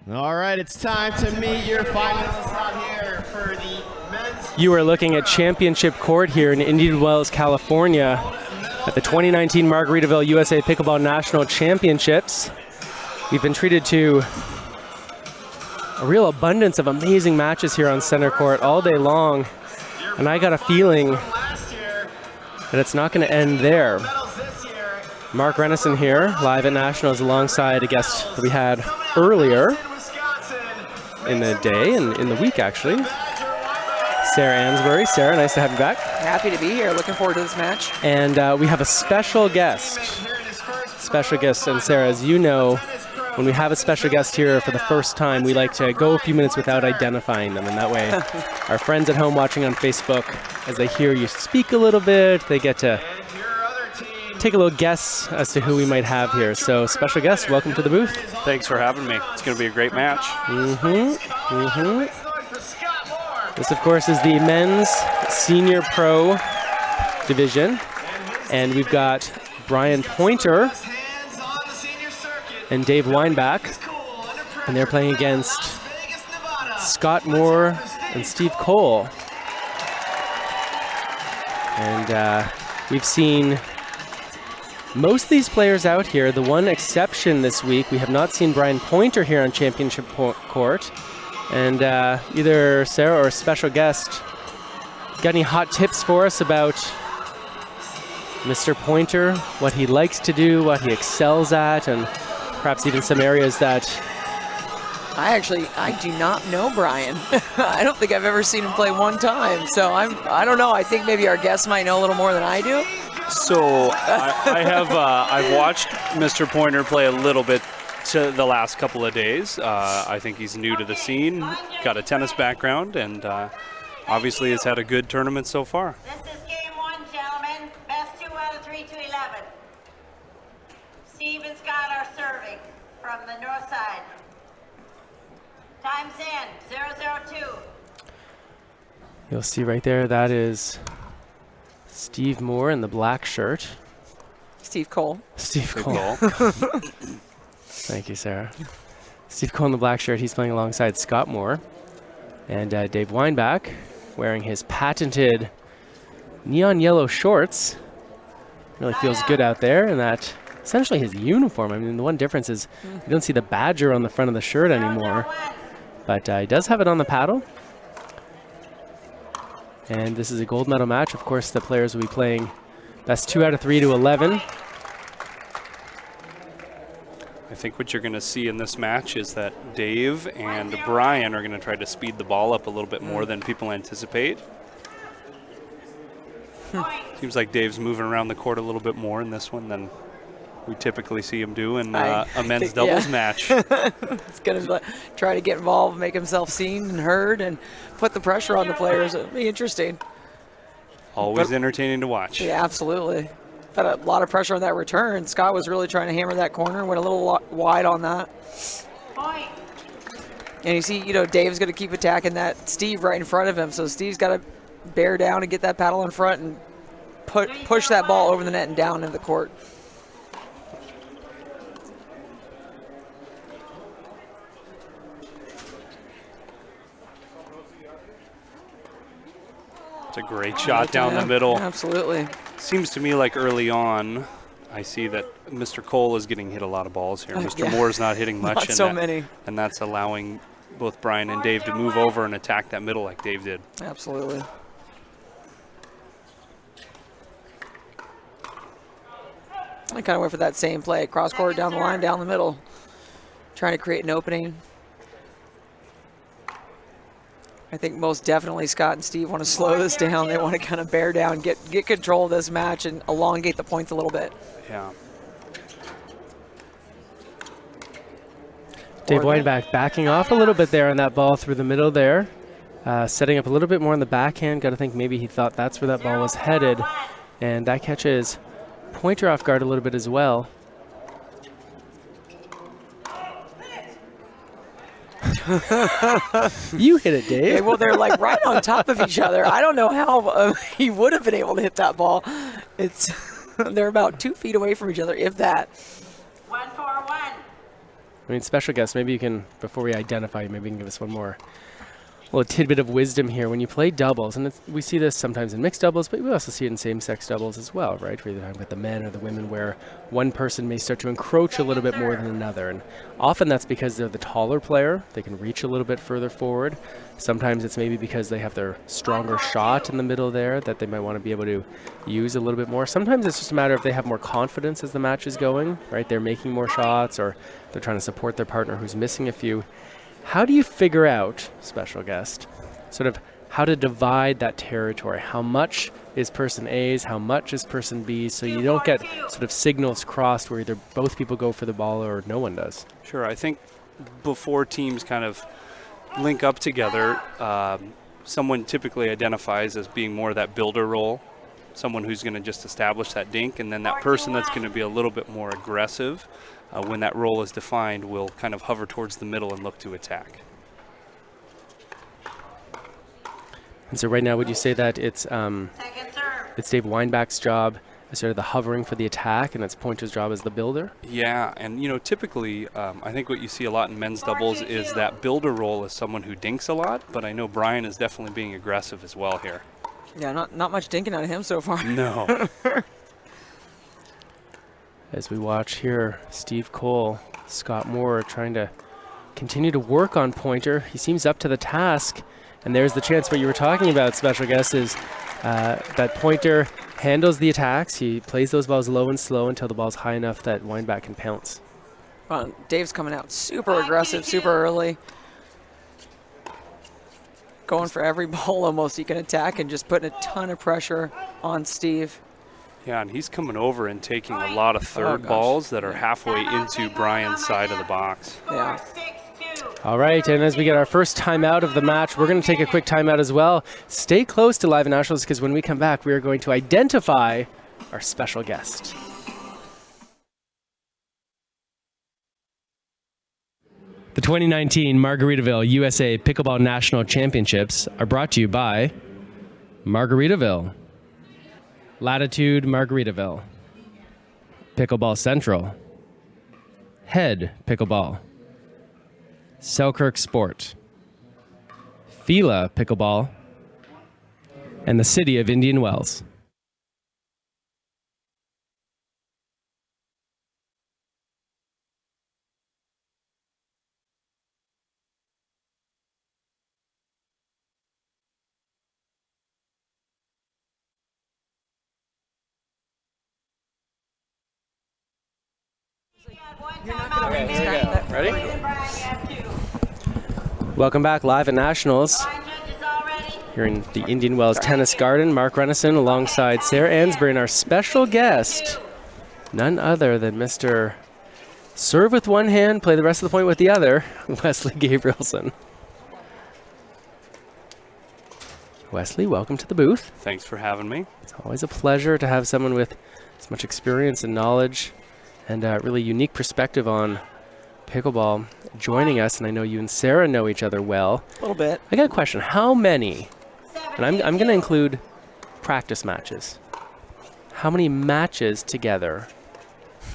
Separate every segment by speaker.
Speaker 1: All right, it's time to meet your finalists out here for the men's.
Speaker 2: You are looking at Championship Court here in Indian Wells, California at the 2019 Margaritaville USA Pickleball National Championships. We've been treated to a real abundance of amazing matches here on center court all day long, and I got a feeling that it's not going to end there. Mark Renison here, live at Nationals alongside a guest that we had earlier in the day and in the week, actually. Sarah Ansbury. Sarah, nice to have you back.
Speaker 3: Happy to be here. Looking forward to this match.
Speaker 2: And we have a special guest. And Sarah, as you know, when we have a special guest here for the first time, we like to go a few minutes without identifying them. And that way, our friends at home watching on Facebook, as they hear you speak a little bit, they get to take a little guess as to who we might have here. So, special guest, welcome to the booth.
Speaker 4: Thanks for having me. It's going to be a great match.
Speaker 2: This, of course, is the men's senior pro division. And we've got Brian Poynter and Dave Weinbach. And they're playing against Scott Moore and Steve Cole. And we've seen most of these players out here. The one exception this week, we have not seen Brian Poynter here on Championship Court. And either Sarah or a special guest got any hot tips for us about Mr. Poynter, what he likes to do, what he excels at, and perhaps even some areas that...
Speaker 3: I do not know Brian. I don't think I've ever seen him play one time. So I don't know. I think maybe our guests might know a little more than I do.
Speaker 4: So I've watched Mr. Poynter play a little bit to the last couple of days. I think he's new to the scene, got a tennis background, and obviously has had a good tournament so far.
Speaker 5: This is game one, gentlemen. Best 2 out of 3 to 11. Steve and Scott are serving from the north side. Time's in, 0-0-2.
Speaker 2: You'll see right there, that is Steve Moore in the black shirt.
Speaker 3: Steve Cole.
Speaker 2: Steve Cole. Thank you, Sarah. Steve Cole in the black shirt. He's playing alongside Scott Moore. And Dave Weinbach wearing his patented neon yellow shorts. Really feels good out there. And that essentially his uniform. I mean, the one difference is you don't see the badger on the front of the shirt anymore. But he does have it on the paddle. And this is a gold medal match. Of course, the players will be playing best 2 out of 3 to 11.
Speaker 4: I think what you're going to see in this match is that Dave and Brian are going to try to speed the ball up a little bit more than people anticipate. Seems like Dave's moving around the court a little bit more in this one than we typically see him do in a men's doubles match.
Speaker 3: It's going to try to get involved, make himself seen and heard, and put the pressure on the players. It'll be interesting.
Speaker 4: Always entertaining to watch.
Speaker 3: Yeah, absolutely. Had a lot of pressure on that return. Scott was really trying to hammer that corner, went a little wide on that. And you see, Dave's going to keep attacking that Steve right in front of him. So Steve's got to bear down and get that paddle in front and push that ball over the net and down into the court.
Speaker 4: It's a great shot down the middle.
Speaker 3: Absolutely.
Speaker 4: Seems to me like early on, I see that Mr. Cole is getting hit a lot of balls here. Mr. Moore's not hitting much.
Speaker 3: Not so many.
Speaker 4: And that's allowing both Brian and Dave to move over and attack that middle like Dave did.
Speaker 3: Absolutely. I kind of went for that same play. Cross court, down the line, down the middle. Trying to create an opening. I think most definitely Scott and Steve want to slow this down. They want to kind of bear down, get control of this match and elongate the points a little bit.
Speaker 4: Yeah.
Speaker 2: Dave Weinbach backing off a little bit there on that ball through the middle there. Setting up a little bit more on the backhand. Got to think maybe he thought that's where that ball was headed. And that catches Poynter off guard a little bit as well. You hit it, Dave.
Speaker 3: Yeah, well, they're like right on top of each other. I don't know how he would have been able to hit that ball. They're about 2 feet away from each other, if that.
Speaker 5: 1-4-1.
Speaker 2: I mean, special guest, maybe you can, before we identify you, maybe you can give us one more little tidbit of wisdom here. When you play doubles, and we see this sometimes in mixed doubles, but we also see it in same-sex doubles as well, right? Where you're talking about the men or the women, where one person may start to encroach a little bit more than another. And often that's because they're the taller player. They can reach a little bit further forward. Sometimes it's maybe because they have their stronger shot in the middle there that they might want to be able to use a little bit more. Sometimes it's just a matter of they have more confidence as the match is going, right? They're making more shots, or they're trying to support their partner who's missing a few. How do you figure out, special guest, sort of how to divide that territory? How much is person A's, how much is person B's, so you don't get sort of signals crossed where either both people go for the ball or no one does?
Speaker 4: Sure. I think before teams kind of link up together, someone typically identifies as being more of that builder role, someone who's going to just establish that dink, and then that person that's going to be a little bit more aggressive when that role is defined will kind of hover towards the middle and look to attack.
Speaker 2: And so right now, would you say that it's Dave Weinbach's job as sort of the hovering for the attack, and it's Poynter's job as the builder?
Speaker 4: Yeah, and typically, I think what you see a lot in men's doubles is that builder role is someone who dinks a lot, but I know Brian is definitely being aggressive as well here.
Speaker 3: Yeah, not much dinking out of him so far.
Speaker 4: No.
Speaker 2: As we watch here, Steve Cole, Scott Moore trying to continue to work on Poynter. He seems up to the task. And there's the chance what you were talking about, special guest, is that Poynter handles the attacks. He plays those balls low and slow until the ball's high enough that Weinbach can pounce.
Speaker 3: Well, Dave's coming out super aggressive, super early. Going for every ball almost he can attack and just putting a ton of pressure on Steve.
Speaker 4: Yeah, and he's coming over and taking a lot of third balls that are halfway into Brian's side of the box.
Speaker 3: Yeah.
Speaker 2: All right, and as we get our first timeout of the match, we're going to take a quick timeout as well. Stay close to Live at Nationals, because when we come back, we are going to identify our special guest. The 2019 Margaritaville USA Pickleball National Championships are brought to you by Margaritaville, Latitude Margaritaville, Pickleball Central, Head Pickleball, Selkirk Sport, Fila Pickleball, and the City of Indian Wells. Ready? Welcome back, Live at Nationals. Here in the Indian Wells Tennis Garden, Mark Renison alongside Sarah Ansbury, and our special guest, none other than Mr. Serve with one hand, play the rest of the point with the other, Wesley Gabrielson. Wesley, welcome to the booth.
Speaker 4: Thanks for having me.
Speaker 2: It's always a pleasure to have someone with as much experience and knowledge and really unique perspective on pickleball joining us, and I know you and Sarah know each other well.
Speaker 3: A little bit.
Speaker 2: I got a question. How many, and I'm going to include practice matches, how many matches together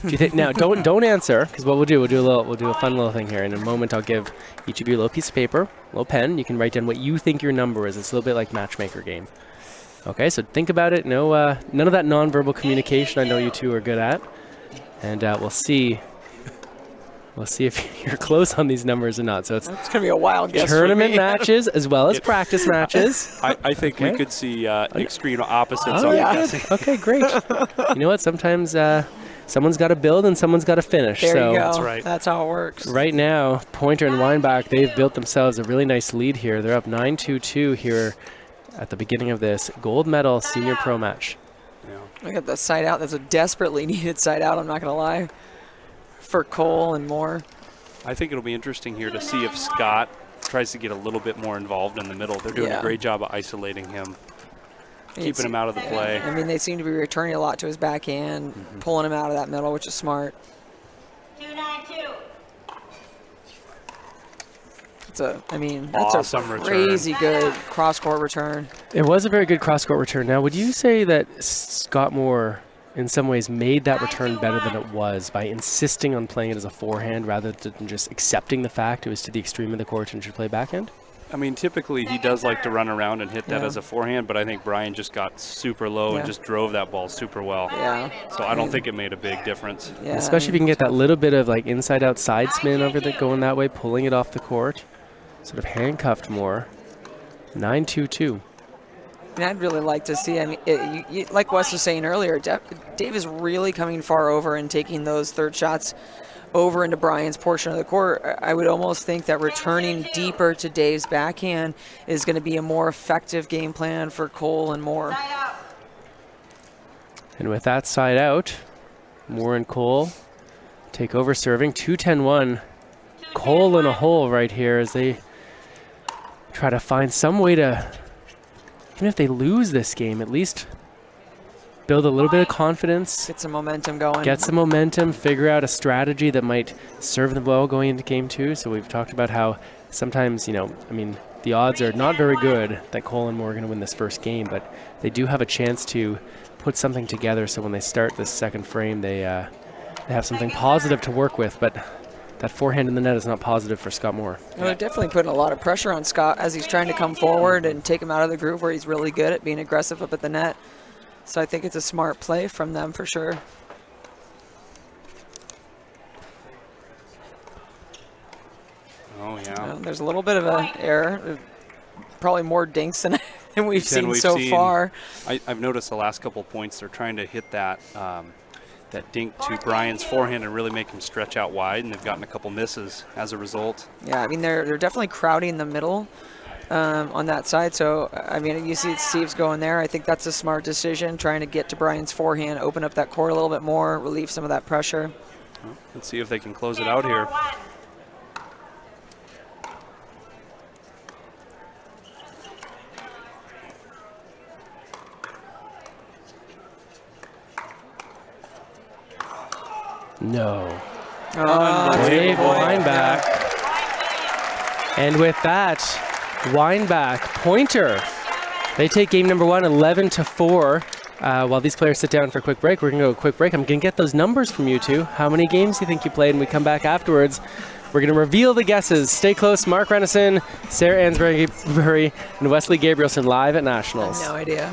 Speaker 2: do you think? Now, don't answer, because what we'll do a fun little thing here. In a moment, I'll give each of you a little piece of paper, a little pen. You can write down what you think your number is. It's a little bit like matchmaker game. Okay, so think about it. No, none of that nonverbal communication I know you two are good at. And we'll see if you're close on these numbers or not. So it's
Speaker 3: going to be a wild guess.
Speaker 2: Tournament matches as well as practice matches.
Speaker 4: I think we could see extreme opposites
Speaker 2: Oh,
Speaker 4: on
Speaker 2: yeah.
Speaker 4: the guessing.
Speaker 2: Okay, great. You know what? Sometimes someone's got to build and someone's got to finish.
Speaker 3: There
Speaker 2: so
Speaker 3: you go.
Speaker 4: That's right.
Speaker 3: That's how it works.
Speaker 2: Right now, Poynter and Weinbach, they've built themselves a really nice lead here. They're up 9-2-2 here at the beginning of this gold medal senior pro match.
Speaker 3: Look at the side out. That's a desperately needed side out, I'm not going to lie, for Cole and Moore.
Speaker 4: I think it'll be interesting here to see if Scott tries to get a little bit more involved in the middle. They're doing a great job of isolating him, keeping him out of the play.
Speaker 3: I mean, they seem to be returning a lot to his backhand, pulling him out of that middle, which is smart.
Speaker 5: 292.
Speaker 3: That's
Speaker 4: Awesome
Speaker 3: a crazy good cross-court return.
Speaker 2: It was a very good cross-court return. Now, would you say that Scott Moore in some ways made that return better than it was by insisting on playing it as a forehand rather than just accepting the fact it was to the extreme of the court and should play backhand?
Speaker 4: I mean, typically he does like to run around and hit that as a forehand, but I think Brian just got super low and just drove that ball super well.
Speaker 3: Yeah.
Speaker 4: So I don't think it made a big difference.
Speaker 3: Yeah,
Speaker 2: Especially if you can get that little bit of like inside-outside spin over the going that way, pulling it off the court, sort of handcuffed more. 9-2-2.
Speaker 3: And I'd really like to see, I mean, like Wes was saying earlier, Dave is really coming far over and taking those third shots over into Brian's portion of the court. I would almost think that returning deeper to Dave's backhand is going to be a more effective game plan for Cole and Moore.
Speaker 2: And with that side out, Moore and Cole take over serving. 2-10-1. Cole in a hole right here as they try to find some way to, even if they lose this game, at least build a little bit of confidence.
Speaker 3: Get some momentum going.
Speaker 2: Get some momentum, figure out a strategy that might serve them well going into game two. So we've talked about how sometimes, you know, I mean, the odds are not very good that Cole and Moore are going to win this first game, but they do have a chance to put something together so when they start this second frame, they have something positive to work with. But that forehand in the net is not positive for Scott Moore.
Speaker 3: Well, they're definitely putting a lot of pressure on Scott as he's trying to come forward and take him out of the groove where he's really good at being aggressive up at the net. So I think it's a smart play from them for sure.
Speaker 4: Oh, yeah.
Speaker 3: There's a little bit of an error. Probably more dinks than we've seen so far.
Speaker 4: I've noticed the last couple of points, they're trying to hit that that dink to Brian's forehand and really make him stretch out wide, and they've gotten a couple misses as a result.
Speaker 3: Yeah, I mean, they're definitely crowding the middle on that side. So, I mean, you see Steve's going there. I think that's a smart decision, trying to get to Brian's forehand, open up that court a little bit more, relieve some of that pressure.
Speaker 4: Well, let's see if they can close it out here.
Speaker 2: No. Dave Weinbach. And with that, Weinbach, Poynter. They take game number one, 11-4. While these players sit down for a quick break, we're going to go a quick break. I'm going to get those numbers from you two. How many games do you think you played? And we come back afterwards. We're going to reveal the guesses. Stay close. Mark Renison, Sarah Ansbury, and Wesley Gabrielson live at Nationals.
Speaker 3: No idea.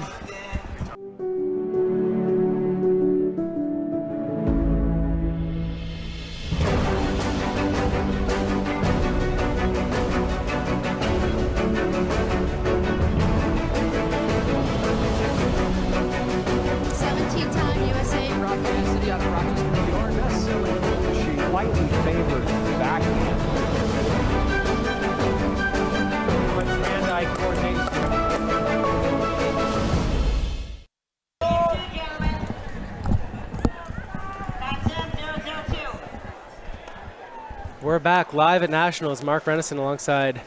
Speaker 2: We're back live at Nationals. Mark Renison alongside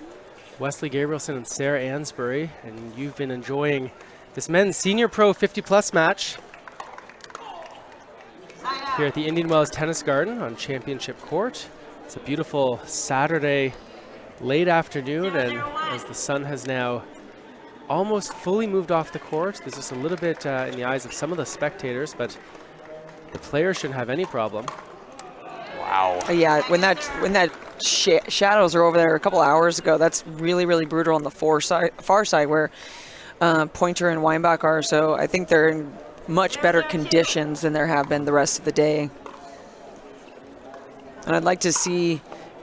Speaker 2: Wesley Gabrielson and Sarah Ansbury. And you've been enjoying this men's senior pro 50-plus match here at the Indian Wells Tennis Garden on Championship Court. It's a beautiful Saturday late afternoon, and as the sun has now almost fully moved off the court, there's just a little bit in the eyes of some of the spectators, but the players shouldn't have any problem.
Speaker 4: Wow.
Speaker 3: Yeah, when that shadows are over there a couple hours ago, that's really, really brutal on the far side where Poynter and Weinbach are. So I think they're in much better conditions than there have been the rest of the day. And I'd like to see,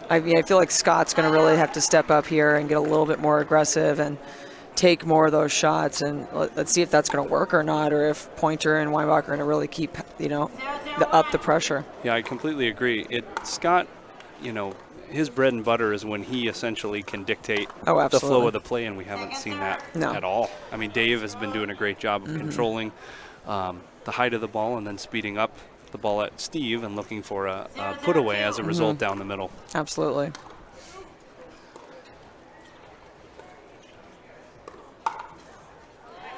Speaker 3: I feel like Scott's going to really have to step up here and get a little bit more aggressive and take more of those shots, and let's see if that's going to work or not, or if Poynter and Weinbach are going to really keep, up the pressure.
Speaker 4: Yeah, I completely agree. Scott, his bread and butter is when he essentially can dictate the flow of the play, and we haven't seen that at all. I mean, Dave has been doing a great job of controlling the height of the ball and then speeding up the ball at Steve and looking for a put away as a result down the middle.
Speaker 3: Absolutely.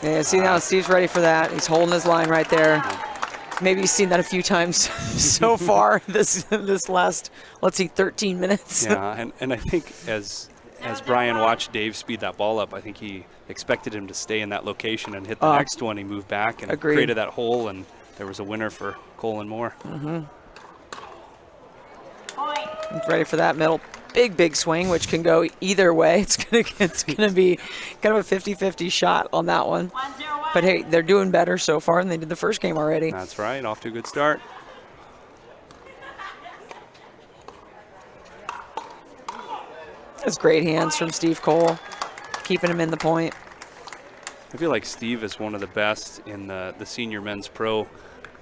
Speaker 3: Yeah, see now Steve's ready for that. He's holding his line right there. Maybe he's seen that a few times so far this last, 13 minutes.
Speaker 4: Yeah, and I think as Brian watched Dave speed that ball up, I think he expected him to stay in that location and hit the next one. He moved back and created that hole and there was a winner for Cole and Moore.
Speaker 5: Point.
Speaker 3: He's ready for that middle. Big swing, which can go either way. It's gonna be kind of a 50-50 shot on that one.
Speaker 5: 101.
Speaker 3: But hey, they're doing better so far than they did the first game already.
Speaker 4: That's right, off to a good start.
Speaker 3: That's great hands from Steve Cole, keeping him in the point.
Speaker 4: I feel like Steve is one of the best in the senior men's pro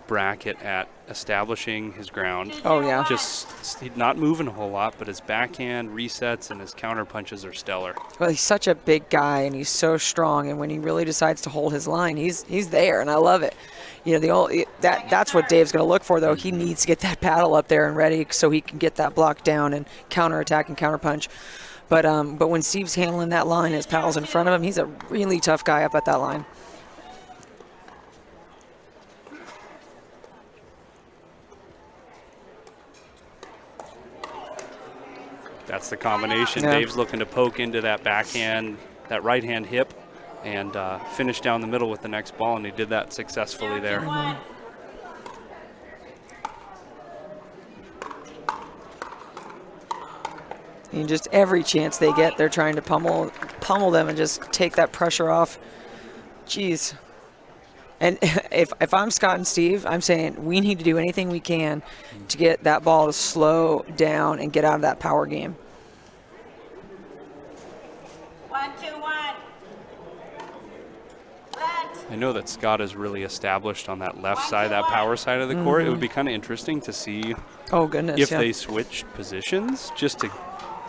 Speaker 4: bracket at establishing his ground.
Speaker 3: Oh yeah.
Speaker 4: Just not moving a whole lot, but his backhand resets and his counter punches are stellar.
Speaker 3: Well, he's such a big guy and he's so strong, and when he really decides to hold his line, he's there, and I love it. You know, that's what Dave's going to look for, though. He needs to get that paddle up there and ready so he can get that block down and counterattack and counterpunch. But when Steve's handling that line, his paddle's in front of him, he's a really tough guy up at that line.
Speaker 4: That's the combination.
Speaker 3: Yeah.
Speaker 4: Dave's looking to poke into that backhand, that right hand hip, and finish down the middle with the next ball, and he did that successfully there.
Speaker 3: And just every chance they get, they're trying to pummel them and just take that pressure off. Jeez. And if I'm Scott and Steve, I'm saying we need to do anything we can to get that ball to slow down and get out of that power game.
Speaker 5: 121. Let.
Speaker 4: I know that Scott is really established on that left side, that power side of the court. It would be kind of interesting to see
Speaker 3: Oh, goodness.
Speaker 4: if
Speaker 3: yeah.
Speaker 4: they switched positions just to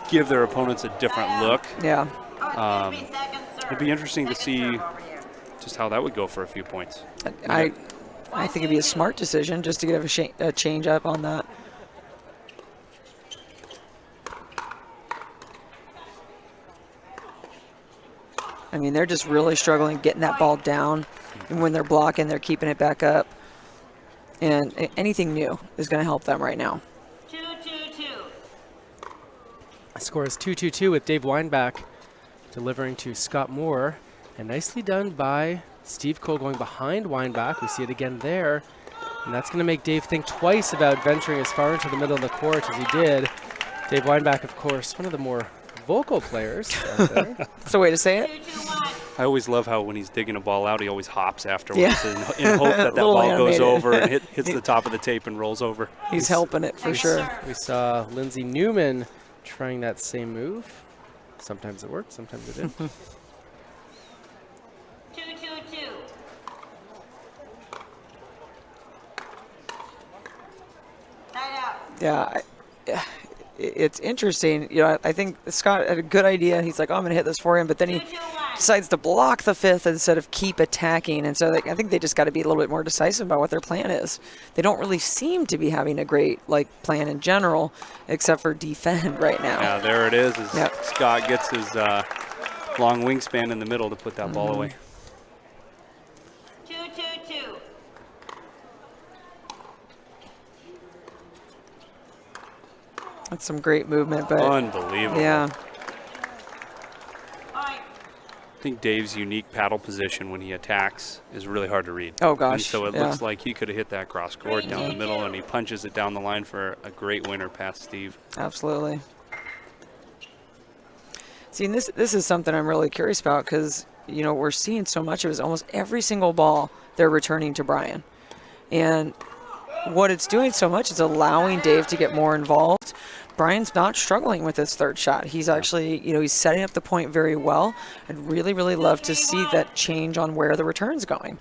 Speaker 4: give their opponents a different look.
Speaker 3: Yeah.
Speaker 5: Oh, excuse me, second serve.
Speaker 4: It'd be interesting to
Speaker 5: Second
Speaker 4: see
Speaker 5: serve over here.
Speaker 4: just how that would go for a few points.
Speaker 3: I think it'd be a smart decision just to get a change up on that. I mean, they're just really struggling getting that ball down, and when they're blocking, they're keeping it back up. And anything new is going to help them right now.
Speaker 5: 2-2-2.
Speaker 2: The score is 2-2-2 with Dave Weinbach delivering to Scott Moore. And nicely done by Steve Cole going behind Weinbach. We see it again there. And that's going to make Dave think twice about venturing as far into the middle of the court as he did. Dave Weinbach, of course, one of the more vocal players out there.
Speaker 3: That's the way to say it.
Speaker 5: 2-2-1.
Speaker 4: I always love how when he's digging a ball out, he always hops afterwards
Speaker 3: Yeah.
Speaker 4: in hope that that
Speaker 3: Little
Speaker 4: ball goes
Speaker 3: animated.
Speaker 4: over and hits the top of the tape and rolls over.
Speaker 3: He's helping it for sure.
Speaker 2: We saw Lindsay Newman trying that same move. Sometimes it worked, sometimes it didn't.
Speaker 5: 2-2-2. Tied out.
Speaker 3: Yeah, it's interesting. You know, I think Scott had a good idea. He's like, oh, I'm going to hit this for him, but then he
Speaker 5: 2-2-1.
Speaker 3: decides to block the fifth instead of keep attacking. And so I think they just got to be a little bit more decisive about what their plan is. They don't really seem to be having a great plan in general, except for defend right now.
Speaker 4: Yeah, there it is. As
Speaker 3: Yep.
Speaker 4: Scott gets his long wingspan in the middle to put that ball away.
Speaker 5: 2-2-2.
Speaker 3: That's some great movement, but
Speaker 4: Unbelievable.
Speaker 3: yeah,
Speaker 5: Point.
Speaker 4: I think Dave's unique paddle position when he attacks is really hard to read.
Speaker 3: Oh, gosh,
Speaker 4: And so it
Speaker 3: yeah.
Speaker 4: looks like he could have hit that cross court down the middle, and he punches it down the line for a great winner past Steve.
Speaker 3: absolutely. See, and this is something I'm really curious about because, you know, we're seeing so much of it. Almost every single ball they're returning to Brian. And what it's doing so much is allowing Dave to get more involved. Brian's not struggling with his third shot. He's actually, you know, he's setting up the point very well. I'd really, really love to see that change on where the return's going.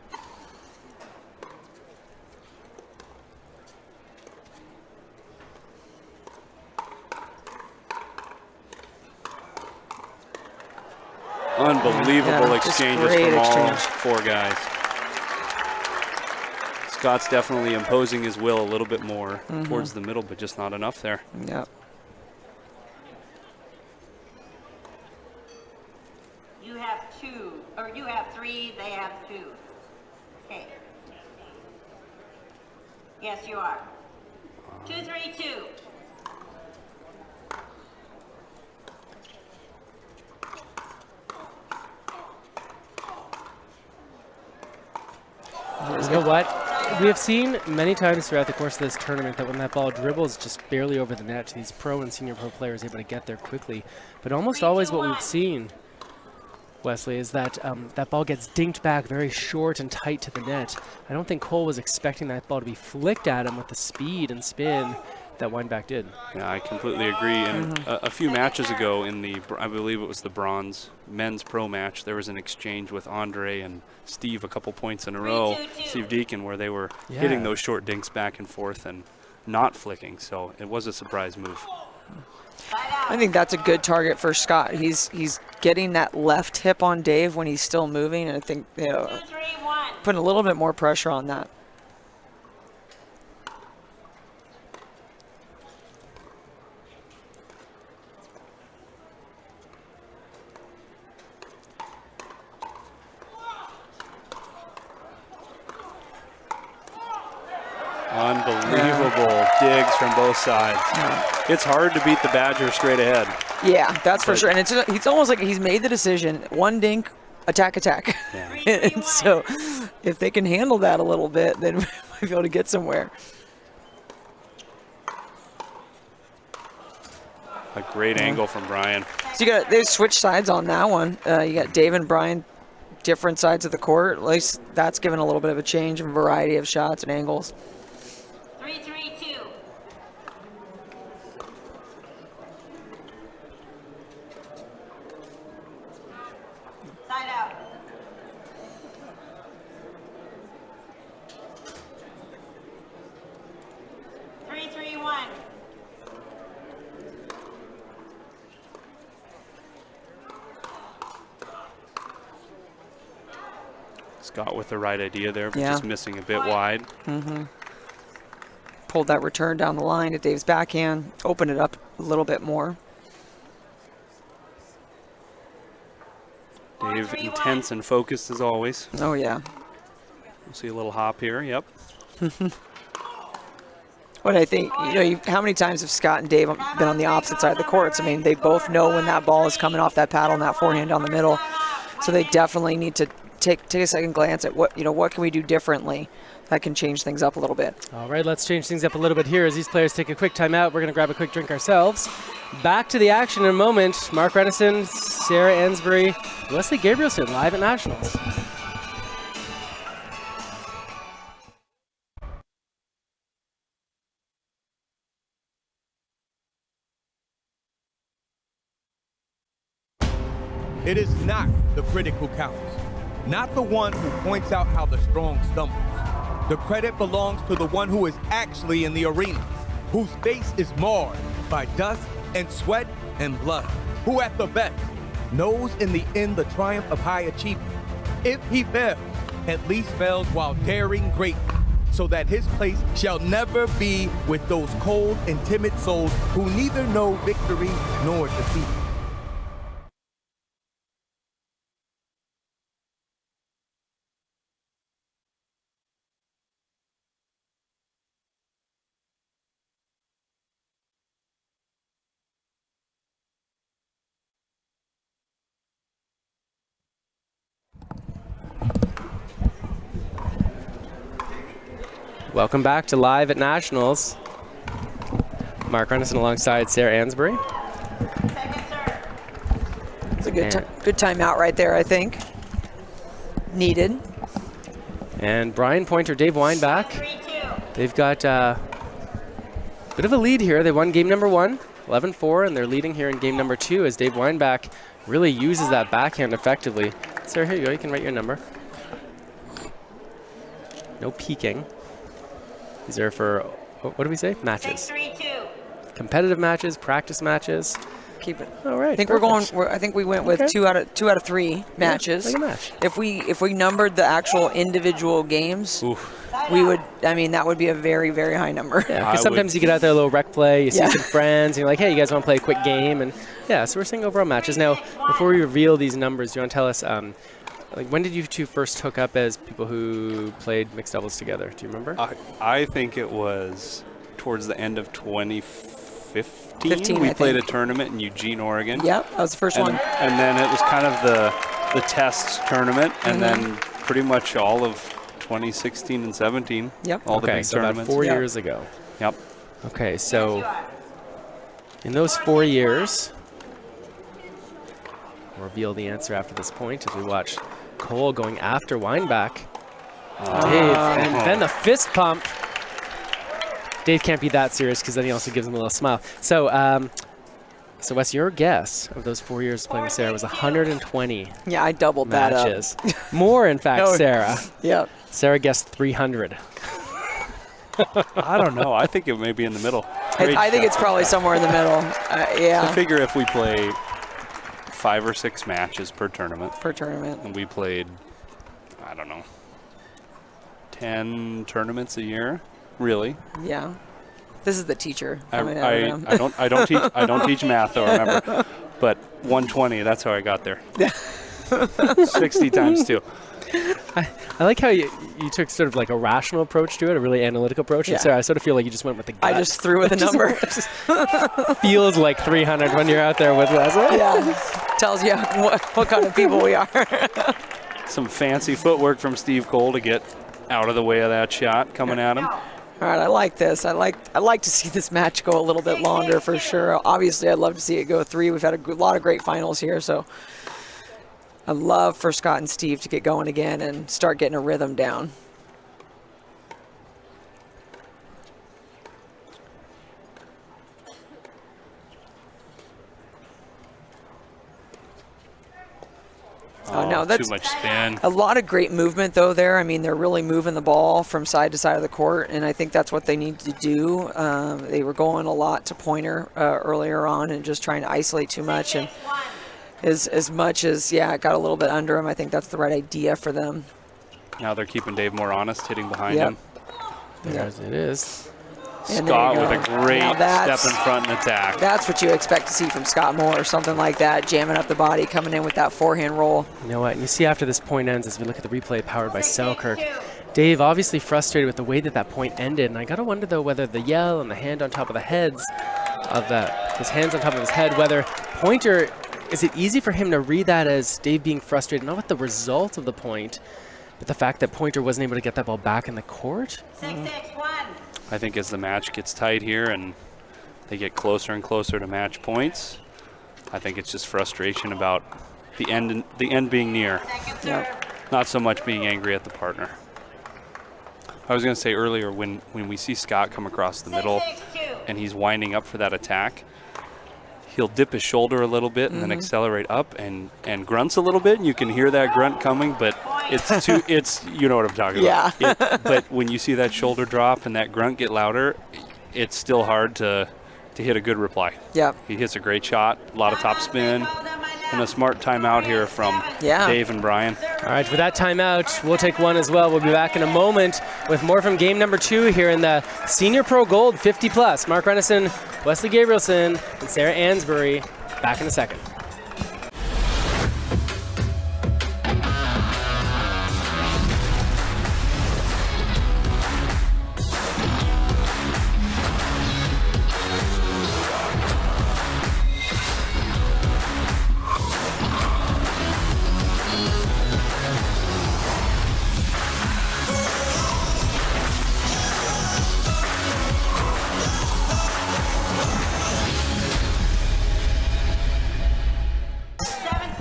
Speaker 4: Unbelievable
Speaker 3: Yeah, just
Speaker 4: exchanges
Speaker 3: great
Speaker 4: from all
Speaker 3: exchange.
Speaker 4: four guys. Scott's definitely imposing his will a little bit more towards the middle, but just not enough there.
Speaker 3: Yeah.
Speaker 5: You have 2, or you have 3, they have 2. Okay. Yes, you are. 2-3-2.
Speaker 2: You know what? We have seen many times throughout the course of this tournament that when that ball dribbles just barely over the net, these pro and senior pro players able to get there quickly. But almost always what we've seen, Wesley, is that that ball gets dinked back very short and tight to the net. I don't think Cole was expecting that ball to be flicked at him with the speed and spin that Weinbach did.
Speaker 4: Yeah, I completely agree. And a few matches ago in the, I believe it was the bronze men's pro match, there was an exchange with Andre and Steve a couple points in a row, Steve Deacon, where they were hitting those short dinks back and forth and not flicking. So it was a surprise move.
Speaker 3: I think that's a good target for Scott. He's getting that left hip on Dave when he's still moving, and I think, you know, putting a little bit more pressure on that.
Speaker 4: Unbelievable digs from both sides. It's hard to beat the Badger straight ahead.
Speaker 3: Yeah, that's for sure. And it's almost like he's made the decision, one dink, attack.
Speaker 4: Yeah.
Speaker 3: And so if they can handle that a little bit, then we might be able to get somewhere.
Speaker 4: A great angle from Brian.
Speaker 3: So they switched sides on that one. You got Dave and Brian, different sides of the court. At least that's given a little bit of a change and variety of shots and angles.
Speaker 5: 3-3-2. Side out. Three, 3-1.
Speaker 4: Scott with the right idea there, but just missing a bit wide.
Speaker 3: Pulled that return down the line to Dave's backhand, opened it up a little bit more.
Speaker 4: Dave intense and focused as always.
Speaker 3: Oh, yeah.
Speaker 4: We'll see a little hop here, yep.
Speaker 3: What I think, you know, how many times have Scott and Dave been on the opposite side of the courts? I mean, they both know when that ball is coming off that paddle and that forehand down the middle. So they definitely need to take a second glance at what can we do differently that can change things up a little bit.
Speaker 2: All right, let's change things up a little bit here as these players take a quick timeout. We're going to grab a quick drink ourselves. Back to the action in a moment. Mark Redison, Sarah Ansbury, Wesley Gabrielson live at Nationals.
Speaker 6: It is not the critic who counts, not the one who points out how the strong stumbles. The credit belongs to the one who is actually in the arena, whose face is marred by dust and sweat and blood, who at the best knows in the end the triumph of high achievement. If he fails, at least fails while daring greatly, so that his place shall never be with those cold and timid souls who neither know victory nor defeat.
Speaker 2: Welcome back to Live at Nationals. Mark Redison alongside Sarah Ansbury.
Speaker 3: It's a good timeout right there, I think. Needed.
Speaker 2: And Brian Poynter, Dave Weinbach. They've got a bit of a lead here. They won game number 1, 11-4, and they're leading here in game number 2 as Dave Weinbach really uses that backhand effectively. Sarah, here you go. You can write your number. No peeking. These are for, what do we say? Matches.
Speaker 5: 6-3-2.
Speaker 2: Competitive matches, practice matches.
Speaker 3: Keep it.
Speaker 2: All right.
Speaker 3: I think I think we went with two out of 3 matches.
Speaker 2: Like a match.
Speaker 3: If we numbered the actual individual games, we would. I mean, that would be a very, very high number.
Speaker 2: Yeah, because sometimes you get out there a little rec play, you see some friends, and you're like, hey, you guys want to play a quick game? And yeah, so we're seeing overall matches. Now, before we reveal these numbers, do you want to tell us, like, when did you two first hook up as people who played mixed doubles together? Do you remember?
Speaker 4: I think it was towards the end of 2015.
Speaker 3: 15,
Speaker 4: we played a tournament in Eugene, Oregon.
Speaker 3: Yep, that was the first one.
Speaker 4: And then it was kind of the test tournament, and then pretty much all of 2016 and 17.
Speaker 3: Yep.
Speaker 4: All the
Speaker 2: Okay,
Speaker 4: big
Speaker 2: so about
Speaker 4: tournaments.
Speaker 2: 4
Speaker 3: Yeah.
Speaker 2: years ago.
Speaker 4: Yep.
Speaker 2: Okay, so in those 4 years, we'll reveal the answer after this point as we watch Cole going after Weinbach. Dave, and then the fist pump. Dave can't be that serious because then he also gives him a little smile. So, so Wes, your guess of those 4 years playing with Sarah was 120
Speaker 3: Yeah, I doubled that up.
Speaker 2: matches. More, in fact,
Speaker 3: No.
Speaker 2: Sarah.
Speaker 3: Yep.
Speaker 2: Sarah guessed 300.
Speaker 4: I don't know. I think it may be in the middle.
Speaker 3: I think it's probably somewhere in the middle.
Speaker 4: I
Speaker 3: Yeah,
Speaker 4: figure if we play 5 or 6 matches per tournament,
Speaker 3: per tournament.
Speaker 4: and we played, I don't know, 10 tournaments a year, really.
Speaker 3: Yeah. This is the teacher.
Speaker 4: I
Speaker 3: coming out of him.
Speaker 4: I don't teach math though, remember. But 120, that's how I got there. 60 times 2.
Speaker 2: I like how you took sort of like a rational approach to it, a really analytical approach.
Speaker 3: Yeah.
Speaker 2: And Sarah, I sort of feel like you just went with the gut.
Speaker 3: I just threw with a number.
Speaker 2: Feels like 300 when you're out there with us.
Speaker 3: Yeah. Tells you what kind of people we are.
Speaker 4: Some fancy footwork from Steve Cole to get out of the way of that shot coming at him.
Speaker 3: All right, I like this. I like to see this match go a little bit longer for sure. Obviously, I'd love to see it go 3. We've had a lot of great finals here, so I'd love for Scott and Steve to get going again and start getting a rhythm down. No, that's
Speaker 4: too much spin.
Speaker 3: a lot of great movement though there. I mean, they're really moving the ball from side to side of the court, and I think that's what they need to do. They were going a lot to Poynter earlier on and just trying to isolate too much, and as much as, yeah, it got a little bit under him, I think that's the right idea for them.
Speaker 4: Now they're keeping Dave more honest, hitting behind
Speaker 3: Yep.
Speaker 4: him.
Speaker 2: There's it is.
Speaker 3: And there
Speaker 4: Scott
Speaker 3: you
Speaker 4: with
Speaker 3: go.
Speaker 4: a great
Speaker 3: Now
Speaker 4: step in front and attack.
Speaker 3: That's what you expect to see from Scott Moore, or something like that, jamming up the body, coming in with that forehand roll.
Speaker 2: You know what? And you see after this point ends, as we look at the replay powered by Selkirk, Dave obviously frustrated with the way that point ended. And I got to wonder, though, whether the yell and the hand on top of the heads of his hands on top of his head, whether Poynter, is it easy for him to read that as Dave being frustrated, not with the result of the point, but the fact that Poynter wasn't able to get that ball back in the court?
Speaker 5: 6-6-1.
Speaker 4: I think as the match gets tight here and they get closer and closer to match points, I think it's just frustration about the end being near.
Speaker 3: Yep.
Speaker 4: Not so much being angry at the partner. I was going to say earlier, when we see Scott come across the middle
Speaker 5: 6-6-2.
Speaker 4: and he's winding up for that attack, he'll dip his shoulder a little bit and then accelerate up and grunts a little bit, and you can hear that grunt coming, but it's you know what I'm talking about.
Speaker 3: Yeah.
Speaker 4: But when you see that shoulder drop and that grunt get louder, it's still hard to hit a good reply.
Speaker 3: Yep.
Speaker 4: He hits a great shot, a lot of top spin, and a smart timeout here from
Speaker 3: Yeah.
Speaker 4: Dave and Brian.
Speaker 2: All right, with that timeout, we'll take one as well. We'll be back in a moment with more from game number 2 here in the Senior Pro Gold 50+. Mark Renneson, Wesley Gabrielson, and Sarah Ansbury. Back in a second.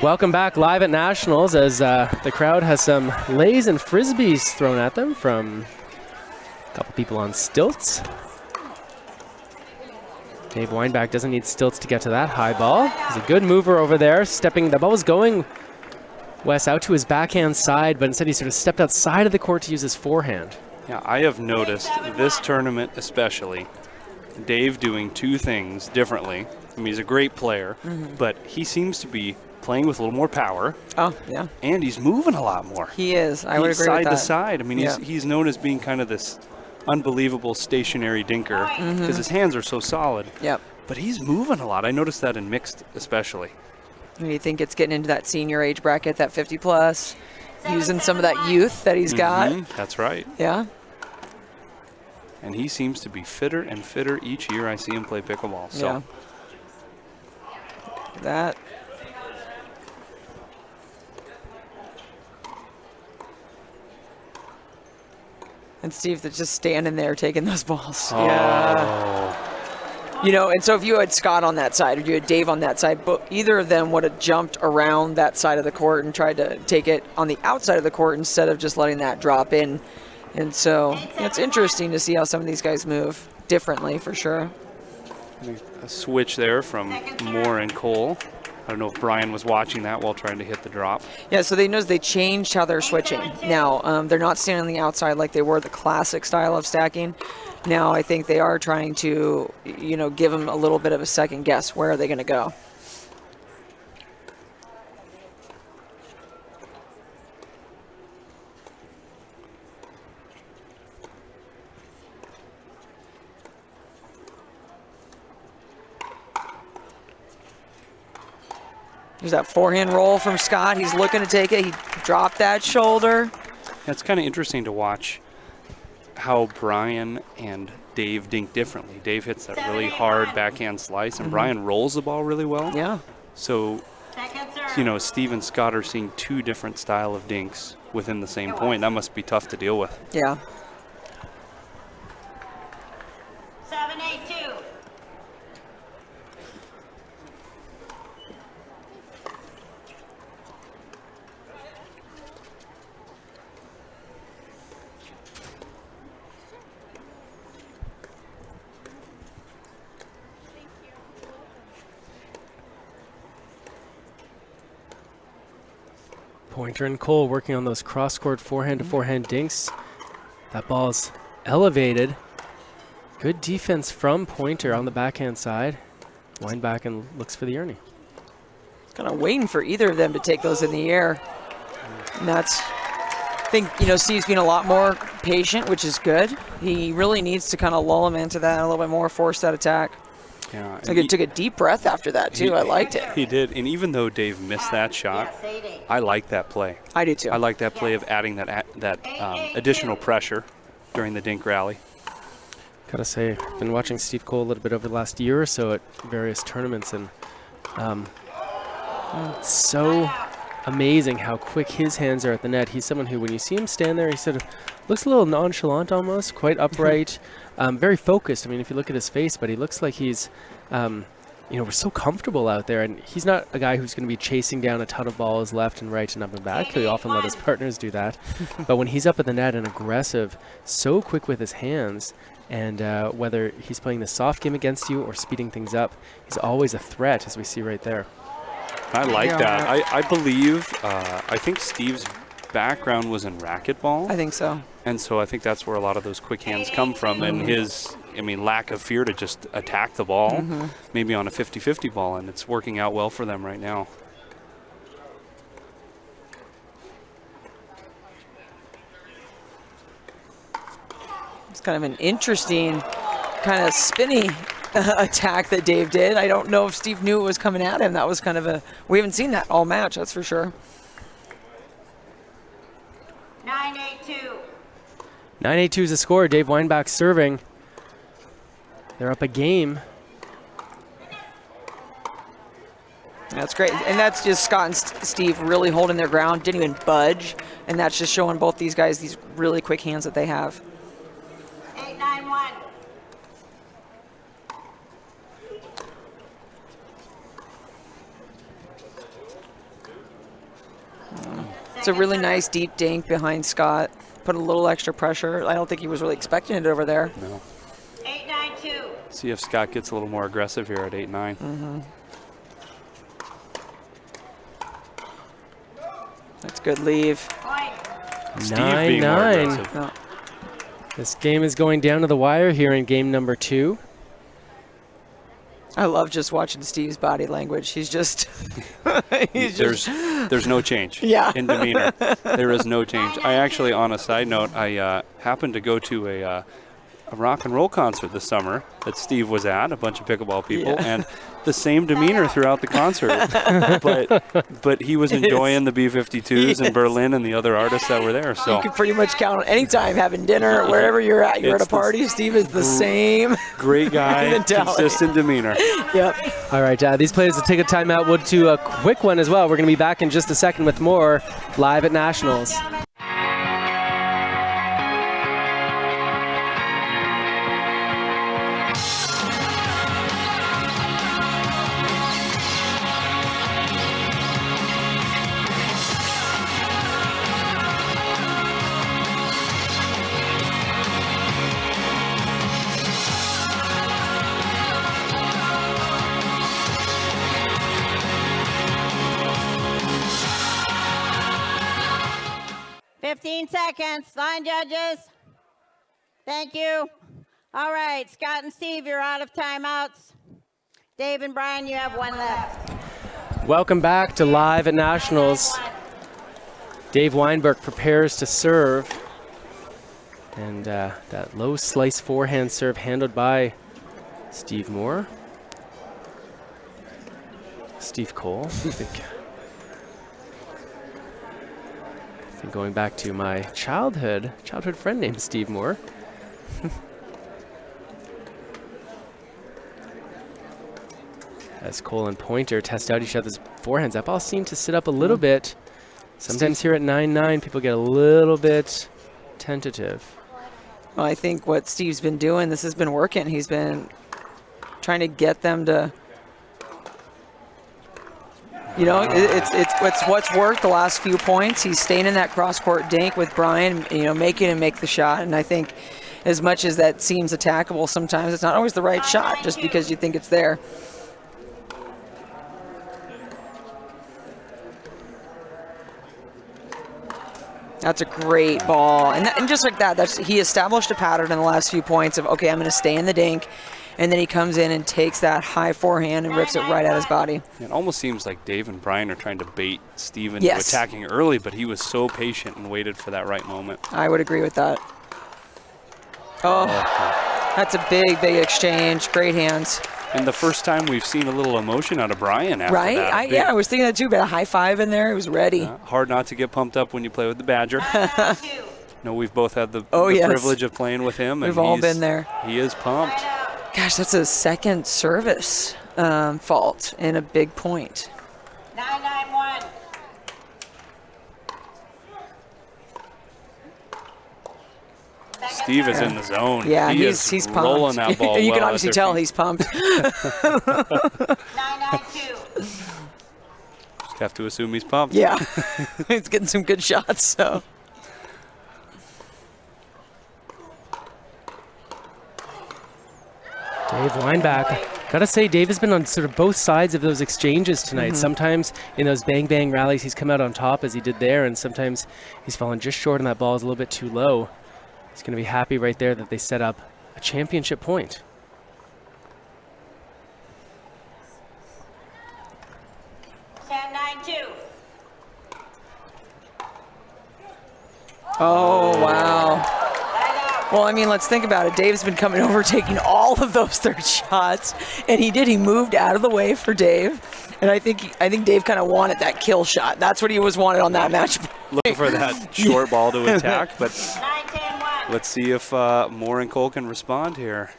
Speaker 2: Welcome back live at Nationals as the crowd has some lays and frisbees thrown at them from a couple people on stilts. Dave Weinbach doesn't need stilts to get to that high ball. He's a good mover over there, the ball was going, Wes, out to his backhand side, but instead he sort of stepped outside of the court to use his forehand.
Speaker 4: Yeah, I have noticed this tournament especially, Dave doing 2 things differently. I mean, he's a great player, but he seems to be playing with a little more power.
Speaker 3: Oh, yeah.
Speaker 4: And he's moving a lot more.
Speaker 3: He is. I would
Speaker 4: He's
Speaker 3: agree with
Speaker 4: side
Speaker 3: that.
Speaker 4: to side. I mean,
Speaker 3: Yeah.
Speaker 4: he's known as being kind of this unbelievable stationary dinker because his hands are so solid.
Speaker 3: Yep.
Speaker 4: But he's moving a lot. I noticed that in mixed especially.
Speaker 3: And you think it's getting into that senior age bracket, that 50+, using some of that youth that he's got.
Speaker 4: That's right.
Speaker 3: Yeah.
Speaker 4: And he seems to be fitter and fitter each year I see him play pickleball. So
Speaker 3: Yeah. That. And Steve that's just standing there taking those balls.
Speaker 4: Oh.
Speaker 3: Yeah. You know, and so if you had Scott on that side or you had Dave on that side, but either of them would have jumped around that side of the court and tried to take it on the outside of the court instead of just letting that drop in. And so it's interesting to see how some of these guys move differently for sure.
Speaker 4: A switch there from Moore and Cole. I don't know if Brian was watching that while trying to hit the drop.
Speaker 3: Yeah, so they noticed they changed how they're switching. Now, they're not standing on the outside like they were the classic style of stacking. Now I think they are trying to, you know, give them a little bit of a second guess. Where are they going to go? There's that forehand roll from Scott. He's looking to take it. He dropped that shoulder.
Speaker 4: It's kind of interesting to watch how Brian and Dave dink differently. Dave hits that really hard backhand slice, and Brian rolls the ball really well.
Speaker 3: Yeah.
Speaker 4: So, you know, Steve and Scott are seeing two different style of dinks within the same point. That must be tough to deal with.
Speaker 3: Yeah.
Speaker 5: 7-8-2.
Speaker 2: Poynter and Cole working on those cross-court forehand-to-forehand dinks. That ball's elevated. Good defense from Poynter on the backhand side. Weinbach and looks for the Ernie.
Speaker 3: Kind of waiting for either of them to take those in the air. And that's, I think, you know, Steve's being a lot more patient, which is good. He really needs to kind of lull him into that a little bit more, force that attack.
Speaker 4: Yeah,
Speaker 3: Like he took a deep breath after that, too. I liked it.
Speaker 4: He did, and even though Dave missed that shot, I like that play.
Speaker 3: I do, too.
Speaker 4: I like that play of adding that additional pressure during the dink rally.
Speaker 2: Gotta say, I've been watching Steve Cole a little bit over the last year or so at various tournaments, and it's so amazing how quick his hands are at the net. He's someone who, when you see him stand there, he sort of looks a little nonchalant almost, quite upright, very focused. I mean, if you look at his face, but he looks like he's, you know, we're so comfortable out there, and he's not a guy who's going to be chasing down a ton of balls left and right and up and back. He'll often let his partners do that. But when he's up at the net and aggressive, so quick with his hands, and whether he's playing the soft game against you or speeding things up, he's always a threat, as we see right there.
Speaker 4: I like that. I believe, I think Steve's background was in racquetball.
Speaker 3: I think so.
Speaker 4: And so I think that's where a lot of those quick hands come from, and his, I mean, lack of fear to just attack the ball, maybe on a 50-50 ball, and it's working out well for them right now.
Speaker 3: It's kind of an interesting, kind of spinny attack that Dave did. I don't know if Steve knew it was coming at him. That was kind of a, we haven't seen that all match, that's for sure.
Speaker 5: 9-8-2.
Speaker 2: 9-8-2 is the score. Dave Weinbach serving. They're up a game.
Speaker 3: That's great. And that's just Scott and Steve really holding their ground, didn't even budge. And that's just showing both these guys these really quick hands that they have.
Speaker 5: 8-9-1.
Speaker 3: It's a really nice deep dink behind Scott. Put a little extra pressure. I don't think he was really expecting it over there.
Speaker 4: No.
Speaker 5: 8-9-2.
Speaker 4: See if Scott gets a little more aggressive here at 8-9.
Speaker 3: That's good leave.
Speaker 5: Point.
Speaker 4: Steve being more
Speaker 2: 9-9.
Speaker 4: aggressive.
Speaker 3: No.
Speaker 2: This game is going down to the wire here in game number 2.
Speaker 3: I love just watching Steve's body language. He's just,
Speaker 4: There's no change
Speaker 3: Yeah.
Speaker 4: in demeanor. There is no change. I actually, on a side note, I happened to go to a rock and roll concert this summer that Steve was at, a bunch of pickleball people, and the same demeanor throughout the concert. but he was enjoying the B-52s in Berlin and the other artists that were there. So
Speaker 3: you can pretty much count on any time having dinner, wherever you're at. You're at a
Speaker 4: It's the
Speaker 3: party. Steve is the same.
Speaker 4: great guy,
Speaker 3: Mentality.
Speaker 4: consistent demeanor.
Speaker 3: Yep.
Speaker 2: All right, these players will take a timeout. We'll do a quick one as well. We're going to be back in just a second with more live at Nationals.
Speaker 5: 15 seconds. Line judges. Thank you. All right, Scott and Steve, you're out of timeouts. Dave and Brian, you have 1 left.
Speaker 2: Welcome back to Live at Nationals. Dave Weinbach prepares to serve. And that low slice forehand serve handled by Steve Moore. Steve Cole. I think going back to my childhood friend named Steve Moore. As Cole and Poynter test out each other's forehands. That ball seemed to sit up a little bit. Sometimes here at 9-9, people get a little bit tentative.
Speaker 3: Well, I think what Steve's been doing, this has been working. He's been trying to get them to, you know, it's what's worked the last few points. He's staying in that cross-court dink with Brian, you know, making him make the shot. And I think as much as that seems attackable, sometimes it's not always the right shot just because you think it's there. That's a great ball. And just like that, he established a pattern in the last few points of, okay, I'm going to stay in the dink. And then he comes in and takes that high forehand and rips it right at his body.
Speaker 4: It almost seems like Dave and Brian are trying to bait Steve into attacking early, but he was so patient and waited for that right moment.
Speaker 3: I would agree with that. Oh, that's a big, big exchange. Great hands.
Speaker 4: And the first time we've seen a little emotion out of Brian after
Speaker 3: right?
Speaker 4: that.
Speaker 3: Yeah, I was thinking that too, but a high five in there. He was ready.
Speaker 4: Hard not to get pumped up when you play with the Badger. No, we've both had the
Speaker 3: yes.
Speaker 4: privilege of playing with him.
Speaker 3: We've all been there.
Speaker 4: He is pumped.
Speaker 3: Gosh, that's a second service fault and a big point.
Speaker 5: 9-9-1.
Speaker 4: Steve is in the zone.
Speaker 3: Yeah,
Speaker 4: he's
Speaker 3: pumped.
Speaker 4: Rolling that ball.
Speaker 3: You
Speaker 4: well
Speaker 3: can obviously tell he's pumped.
Speaker 5: 9-9-2.
Speaker 4: Just have to assume he's pumped.
Speaker 3: Yeah, he's getting some good shots. So.
Speaker 2: Dave Weinbach. Gotta say, Dave has been on sort of both sides of those exchanges tonight. Sometimes in those bang-bang rallies, he's come out on top as he did there, and sometimes he's fallen just short and that ball is a little bit too low. He's gonna be happy right there that they set up a championship point.
Speaker 3: Oh, wow. Well, I mean, let's think about it. Dave's been coming over, taking all of those third shots, and he moved out of the way for Dave. And I think Dave kind of wanted that kill shot. That's what he was wanted on that match.
Speaker 4: Looking for that short ball to attack, but let's see if Moore and Cole can respond here.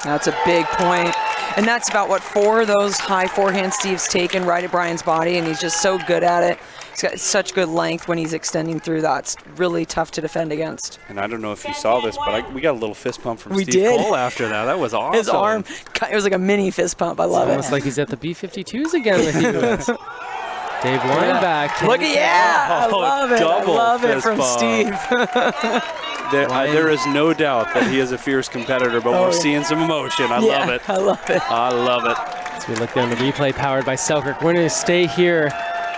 Speaker 3: That's a big point. And that's about, what, 4 of those high forehand Steve's taken right at Brian's body, and he's just so good at it. He's got such good length when he's extending through that. It's really tough to defend against.
Speaker 4: And I don't know if you saw this, but we got a little fist pump from Steve Cole after that. That was awesome.
Speaker 3: His arm, it was like a mini fist pump. I love it.
Speaker 2: Almost like he's at the B-52s again with you guys. Dave Weinbach.
Speaker 3: Look at, I love it. I love it from Steve.
Speaker 4: There is no doubt that he is a fierce competitor, but we're seeing some emotion. I love it.
Speaker 3: I love it.
Speaker 4: I love it.
Speaker 2: As we look down the replay powered by Selkirk, we're going to stay here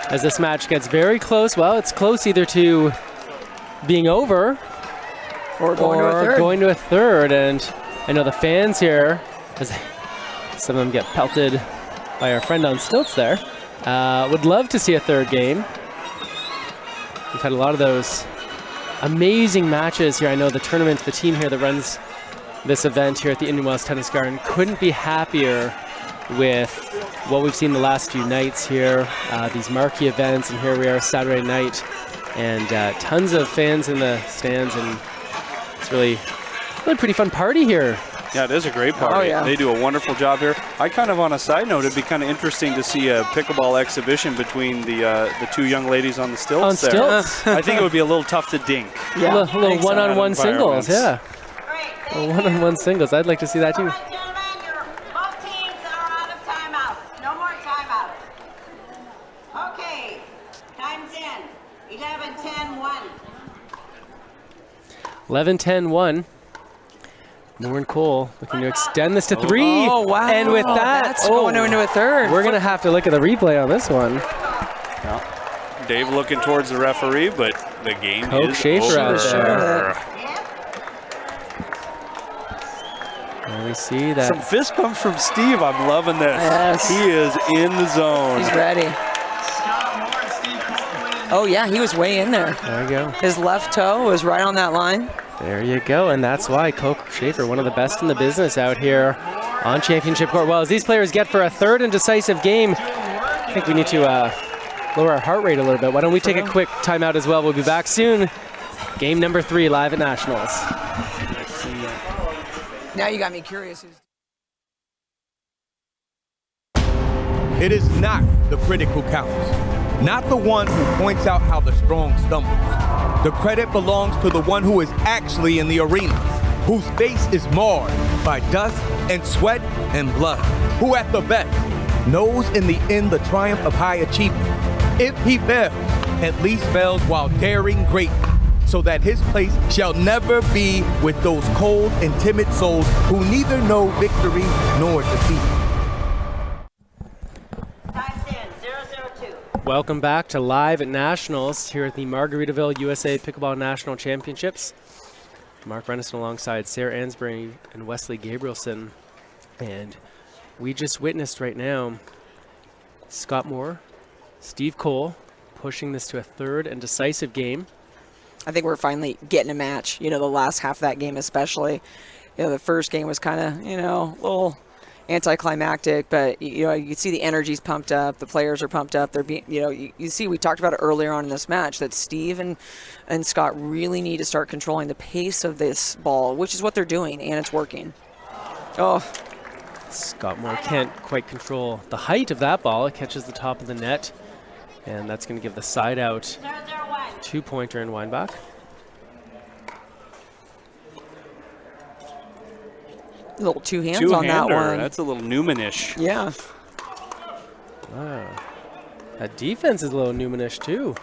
Speaker 2: as this match gets very close. Well, it's close either to being over
Speaker 3: or going
Speaker 2: to a third. And I know the fans here, as some of them get pelted by our friend on stilts there, would love to see a third game. We've had a lot of those amazing matches here. I know the team here that runs this event here at the Indian Wells Tennis Garden couldn't be happier with what we've seen the last few nights here, these marquee events, and here we are Saturday night, and tons of fans in the stands, and it's really a pretty fun party here.
Speaker 4: Yeah, it is a great party.
Speaker 3: Oh, yeah.
Speaker 4: They do a wonderful job here. I kind of, on a side note, it'd be kind of interesting to see a pickleball exhibition between the 2 young ladies on the stilts.
Speaker 2: On stilts?
Speaker 4: I think it would be a little tough to dink.
Speaker 2: Yeah, a little one-on-one singles, yeah.
Speaker 5: Great.
Speaker 2: One-on-one singles. I'd like to see that too.
Speaker 5: All right, gentlemen, both teams are out of timeouts. No more timeouts. Okay, time's in. 11-10-1.
Speaker 2: 11-10-1. Lauren Cole looking to extend this to 3.
Speaker 3: Oh, wow.
Speaker 2: And with that,
Speaker 3: That's going into a third.
Speaker 2: We're going to have to look at the replay on this one.
Speaker 4: Well, Dave looking towards the referee, but the game
Speaker 2: Coke
Speaker 4: is
Speaker 2: Schaefer out
Speaker 4: over.
Speaker 2: there. And we see that.
Speaker 4: Some fist pumps from Steve. I'm loving this.
Speaker 3: Yes.
Speaker 4: He is in the zone.
Speaker 3: He's ready. Oh, yeah, he was way in there.
Speaker 2: There you go.
Speaker 3: His left toe was right on that line.
Speaker 2: There you go, and that's why Coke Schaefer, one of the best in the business out here on championship court. Well, as these players get for a third and decisive game, I think we need to lower our heart rate a little bit. Why don't we take a quick timeout as well? We'll be back soon. Game number 3 live at Nationals.
Speaker 3: Now you got me curious.
Speaker 6: It is not the critic who counts, not the one who points out how the strong stumbles. The credit belongs to the one who is actually in the arena, whose face is marred by dust and sweat and blood, who at the best knows in the end the triumph of high achievement. If he fails, at least fails while daring greatly, so that his place shall never be with those cold and timid souls who neither know victory nor defeat.
Speaker 2: Welcome back to Live at Nationals here at the Margaritaville USA Pickleball National Championships. Mark Brenison alongside Sarah Ansbury and Wesley Gabrielson. And we just witnessed right now Scott Moore, Steve Cole pushing this to a third and decisive game.
Speaker 3: I think we're finally getting a match. You know, the last half of that game especially. You know, the first game was kind of, you know, a little anticlimactic, but you know, you see the energy's pumped up, the players are pumped up, they're being, you know, you see, we talked about it earlier on in this match that Steve and Scott really need to start controlling the pace of this ball, which is what they're doing, and it's working. Oh,
Speaker 2: Scott Moore can't quite control the height of that ball. It catches the top of the net, and that's going to give the side out to Poynter and Weinbach.
Speaker 3: a little two hands on that one.
Speaker 4: That's a little Newman-ish.
Speaker 3: Yeah.
Speaker 2: Wow. That defense is a little Newman-ish too.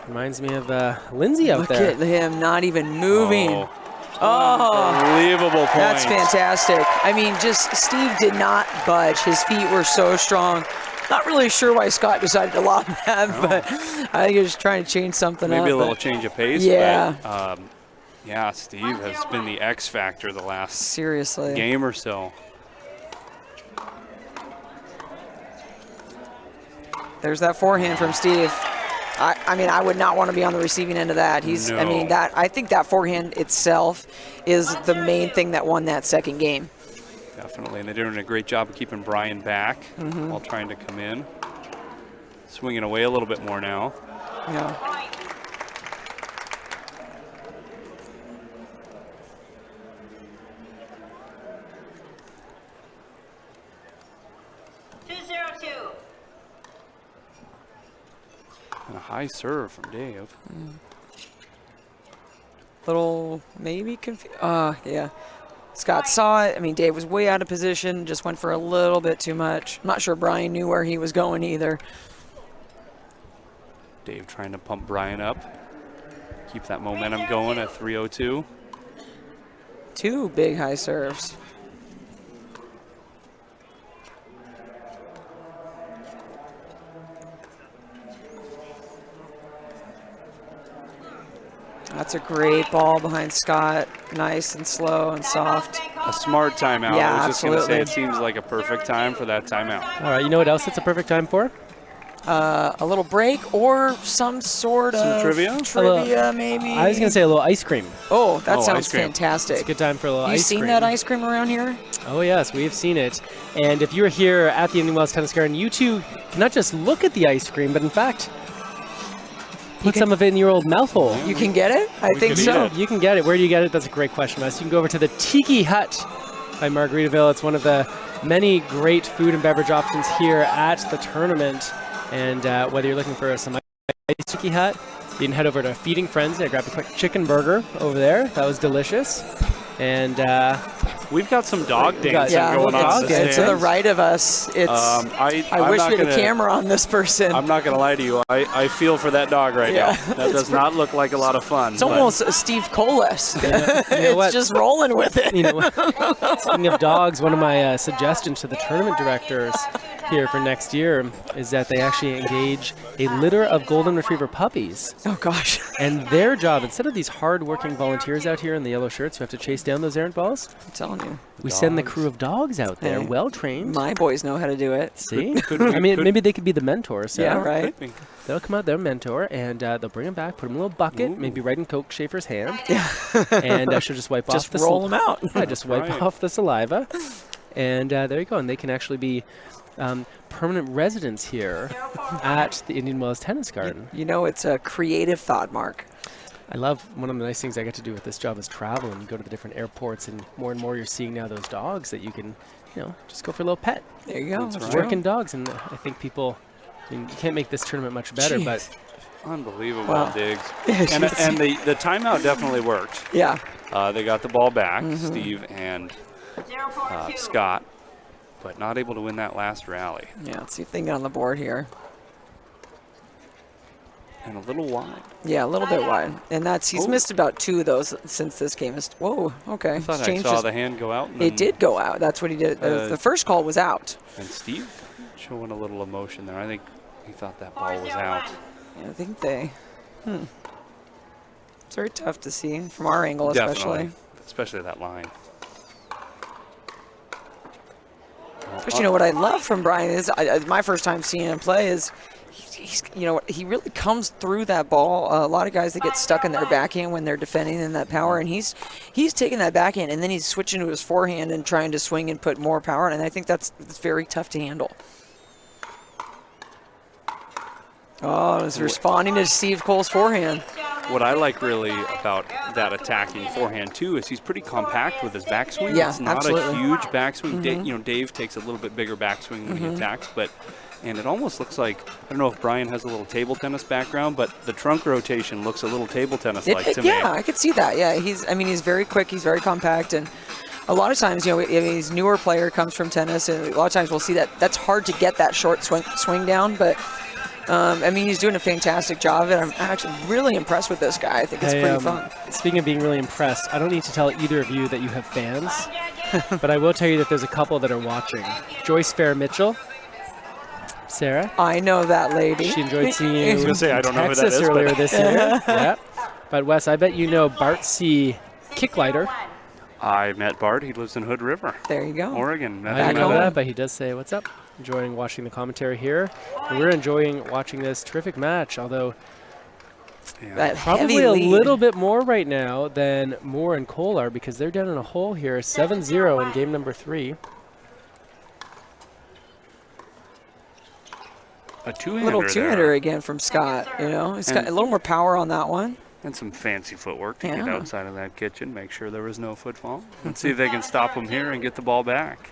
Speaker 2: Reminds me of Lindsay out there.
Speaker 3: Look at him not even moving.
Speaker 4: Oh, unbelievable point.
Speaker 3: That's fantastic. I mean, just Steve did not budge. His feet were so strong. Not really sure why Scott decided to lob that, but I think he was trying to change something up.
Speaker 4: Maybe a little change of pace.
Speaker 3: Yeah.
Speaker 4: But, yeah, Steve has been the X factor the last
Speaker 3: seriously
Speaker 4: game or so.
Speaker 3: There's that forehand from Steve. I mean, I would not want to be on the receiving end of that.
Speaker 4: No.
Speaker 3: I mean, I think that forehand itself is the main thing that won that second game.
Speaker 4: Definitely, and they're doing a great job of keeping Brian back while trying to come in. Swinging away a little bit more now.
Speaker 3: Yeah.
Speaker 4: And a high serve from Dave.
Speaker 3: Little maybe confused. Yeah. Scott saw it. I mean, Dave was way out of position, just went for a little bit too much. I'm not sure Brian knew where he was going either.
Speaker 4: Dave trying to pump Brian up. Keep that momentum going at 3:02.
Speaker 3: Two big high serves. That's a great ball behind Scott. Nice and slow and soft.
Speaker 4: A smart timeout.
Speaker 3: Yeah,
Speaker 4: I was just going to say
Speaker 3: absolutely.
Speaker 4: it seems like a perfect time for that timeout.
Speaker 2: All right, you know what else it's a perfect time for?
Speaker 3: A little break or some sort of
Speaker 4: trivia?
Speaker 3: Trivia, maybe.
Speaker 2: I was going to say a little ice cream.
Speaker 3: Oh, that
Speaker 4: Oh,
Speaker 3: sounds
Speaker 4: ice cream.
Speaker 3: fantastic.
Speaker 2: It's a good time for a little
Speaker 3: You
Speaker 2: ice cream.
Speaker 3: seen that ice cream around here?
Speaker 2: Oh yes, we've seen it. And if you're here at the Indian Wells Tennis Garden, you too can not just look at the ice cream, but in fact, put some of it in your old mouth hole.
Speaker 3: You can get it? I think
Speaker 4: could eat
Speaker 3: so.
Speaker 4: it.
Speaker 2: You can get it. Where do you get it? That's a great question, Wes. You can go over to the Tiki Hut by Margaritaville. It's one of the many great food and beverage options here at the tournament. And whether you're looking for some ice Tiki Hut, you can head over to Feeding Friends and grab a quick chicken burger over there. That was delicious. And
Speaker 4: We've got some dog dancing
Speaker 3: Yeah,
Speaker 4: going on.
Speaker 2: dog
Speaker 4: in the
Speaker 2: dancing.
Speaker 3: to the
Speaker 4: stands.
Speaker 3: right of us. It's. I
Speaker 4: I'm
Speaker 3: wish
Speaker 4: not
Speaker 3: we had a
Speaker 4: gonna-
Speaker 3: camera on this person.
Speaker 4: I'm not going to lie to you. I feel for that dog right
Speaker 3: Yeah.
Speaker 4: now. That does not look like a lot of fun.
Speaker 3: It's almost a Steve Cole-esque. It's
Speaker 2: what?
Speaker 3: just rolling with it.
Speaker 2: You know, speaking of dogs, one of my suggestions to the tournament directors here for next year is that they actually engage a litter of golden retriever puppies.
Speaker 3: Oh, gosh.
Speaker 2: And their job, instead of these hard-working volunteers out here in the yellow shirts who have to chase down those errant balls,
Speaker 3: I'm telling you.
Speaker 2: we send the crew of dogs out there,
Speaker 3: Hey.
Speaker 2: well-trained.
Speaker 3: My boys know how to do it.
Speaker 2: See? I mean, maybe they could be the mentors.
Speaker 3: Yeah, right.
Speaker 2: They'll come out, their mentor, and they'll bring him back, put him in a little bucket, maybe right in Coke Schaefer's hand.
Speaker 3: Yeah.
Speaker 2: And she'll just wipe off
Speaker 3: Just
Speaker 2: the
Speaker 3: roll them out.
Speaker 2: Yeah, just wipe
Speaker 4: Right.
Speaker 2: off the saliva. And there you go. And they can actually be permanent residents here at the Indian Wells Tennis Garden.
Speaker 3: You know, it's a creative thought, Mark.
Speaker 2: I love, one of the nice things I get to do with this job is travel, and you go to the different airports, and more you're seeing now those dogs that you can, you know, just go for a little pet.
Speaker 3: There you go.
Speaker 4: That's
Speaker 3: That's
Speaker 4: right.
Speaker 2: Working dogs, and I think people, I mean, you can't make this tournament much better,
Speaker 3: Jeez.
Speaker 2: but
Speaker 4: Unbelievable,
Speaker 3: Wow.
Speaker 4: Diggs.
Speaker 3: Yeah,
Speaker 4: And the timeout definitely worked.
Speaker 3: Yeah.
Speaker 4: They got the ball back,
Speaker 3: Mm-hmm.
Speaker 4: Steve and Scott, but not able to win that last rally.
Speaker 3: Yeah, let's see if they can get on the board here.
Speaker 4: And a little wide.
Speaker 3: Yeah, a little bit wide. And he's missed about 2 of those since this game is. Whoa, okay.
Speaker 4: I thought
Speaker 3: He's
Speaker 4: I
Speaker 3: changed
Speaker 4: saw
Speaker 3: his-
Speaker 4: the hand go out. And
Speaker 3: It
Speaker 4: then-
Speaker 3: did go out. That's what he did. The first call was out.
Speaker 4: And Steve showing a little emotion there. I think he thought that ball was out.
Speaker 3: I think they. It's very tough to see from our angle, especially.
Speaker 4: Definitely. Especially that line.
Speaker 3: But you know what I love from Brian is my first time seeing him play is he's you know he really comes through that ball. A lot of guys that get stuck in their backhand when they're defending in that power, and he's taking that backhand and then he's switching to his forehand and trying to swing and put more power on. And I think that's very tough to handle. Oh, he's responding to Steve Cole's forehand.
Speaker 4: What I like really about that attacking forehand too is he's pretty compact with his backswing.
Speaker 3: Yeah,
Speaker 4: it's not
Speaker 3: absolutely.
Speaker 4: a huge backswing. Dave takes a little bit bigger backswing when he attacks, and it almost looks like, I don't know if Brian has a little table tennis background, but the trunk rotation looks a little table tennis like to me.
Speaker 3: Yeah, I could see that. Yeah, he's very quick. He's very compact, and a lot of times, you know, if he's a newer player comes from tennis, and a lot of times we'll see that that's hard to get that short swing down, but. I mean, he's doing a fantastic job of it. I'm actually really impressed with this guy. I think it's pretty fun.
Speaker 2: Speaking of being really impressed, I don't need to tell either of you that you have fans, but I will tell you that there's a couple that are watching. Joyce Fair Mitchell, Sarah.
Speaker 3: I know that lady.
Speaker 2: She enjoyed seeing you
Speaker 4: I was gonna say, I don't know who that
Speaker 2: Texas
Speaker 4: is, but-
Speaker 2: earlier this year. Yeah. But Wes, I bet you know Bart C. Kicklighter.
Speaker 4: I met Bart. He lives in Hood River,
Speaker 3: There you go.
Speaker 4: Oregon. Met
Speaker 2: I
Speaker 4: him
Speaker 2: didn't know
Speaker 3: home.
Speaker 2: that, but he does say, what's up? Enjoying watching the commentary here. And we're enjoying watching this terrific match, although
Speaker 4: Yeah.
Speaker 3: That
Speaker 2: probably
Speaker 3: heavy
Speaker 2: a
Speaker 3: lead.
Speaker 2: little bit more right now than Moore and Cole are, because they're down in a hole here, 7-0 in game number 3.
Speaker 4: A two-hander
Speaker 3: little
Speaker 4: there.
Speaker 3: two-hander again from Scott. You know, he's got a little more power on that one.
Speaker 4: And some fancy footwork to get
Speaker 3: Yeah.
Speaker 4: outside of that kitchen, make sure there was no footfall. Let's see if they can stop him here and get the ball back.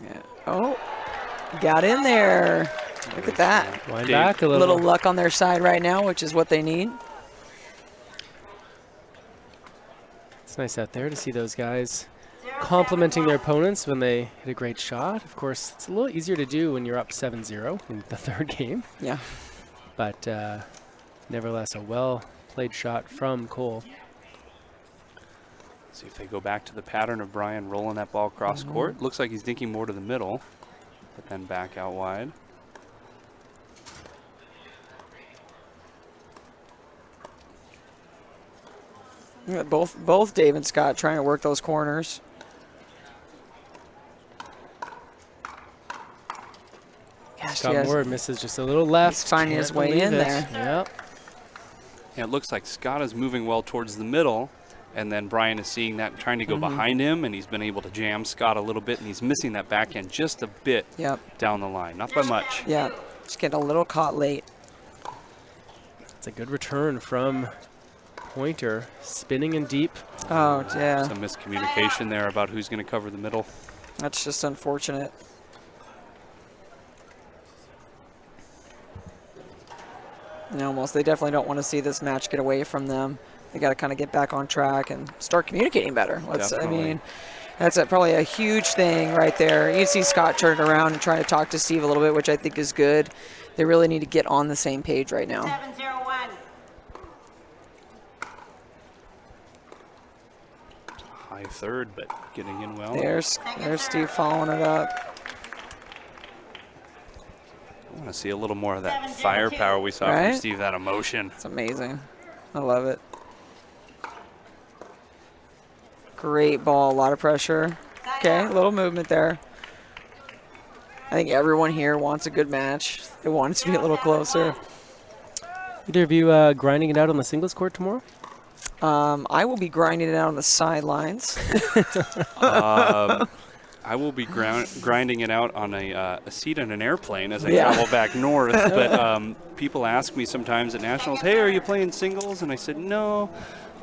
Speaker 3: Yeah. Oh, got in there. Look at that.
Speaker 2: Wind
Speaker 4: Dave.
Speaker 2: back a
Speaker 3: A
Speaker 2: little.
Speaker 3: little luck on their side right now, which is what they need.
Speaker 2: It's nice out there to see those guys complimenting their opponents when they hit a great shot. Of course, it's a little easier to do when you're up 7-0 in the third game,
Speaker 3: Yeah.
Speaker 2: but nevertheless, a well-played shot from Cole.
Speaker 4: See if they go back to the pattern of Brian rolling that ball across court. Looks like he's dinking more to the middle, but then back out wide.
Speaker 3: Yeah, both Dave and Scott trying to work those corners. Gosh,
Speaker 2: Scott
Speaker 3: yes.
Speaker 2: Moore misses just a little left.
Speaker 3: He's finding his
Speaker 2: Can't
Speaker 3: way
Speaker 2: believe
Speaker 3: in
Speaker 2: it.
Speaker 3: there.
Speaker 2: Yep.
Speaker 4: Yeah, it looks like Scott is moving well towards the middle, and then Brian is seeing that and trying to go behind him, and he's been able to jam Scott a little bit, and he's missing that backhand just a bit
Speaker 3: Yep.
Speaker 4: down the line. Not by much.
Speaker 3: Yeah. Just getting a little caught late.
Speaker 2: It's a good return from Poynter, spinning in deep.
Speaker 3: Oh, yeah.
Speaker 4: Some miscommunication there about who's going to cover the middle.
Speaker 3: That's just unfortunate. Almost. They definitely don't want to see this match get away from them. They got to kind of get back on track and start communicating better. That's probably a huge thing right there. You see Scott turn around and trying to talk to Steve a little bit, which I think is good. They really need to get on the same page right now.
Speaker 5: 7-0-1.
Speaker 4: High third, but getting in well.
Speaker 3: There's Steve following it up.
Speaker 4: I want to see a little more of that firepower we saw
Speaker 3: Right?
Speaker 4: from Steve, that emotion.
Speaker 3: It's amazing. I love it. Great ball, a lot of pressure. Okay, a little movement there. I think everyone here wants a good match. They want it to be a little closer.
Speaker 2: Either of you grinding it out on the singles court tomorrow?
Speaker 3: I will be grinding it out on the sidelines.
Speaker 4: I will be grinding it out on a seat in an airplane as I travel back north. But people ask me sometimes at Nationals, hey, are you playing singles? And I said, no,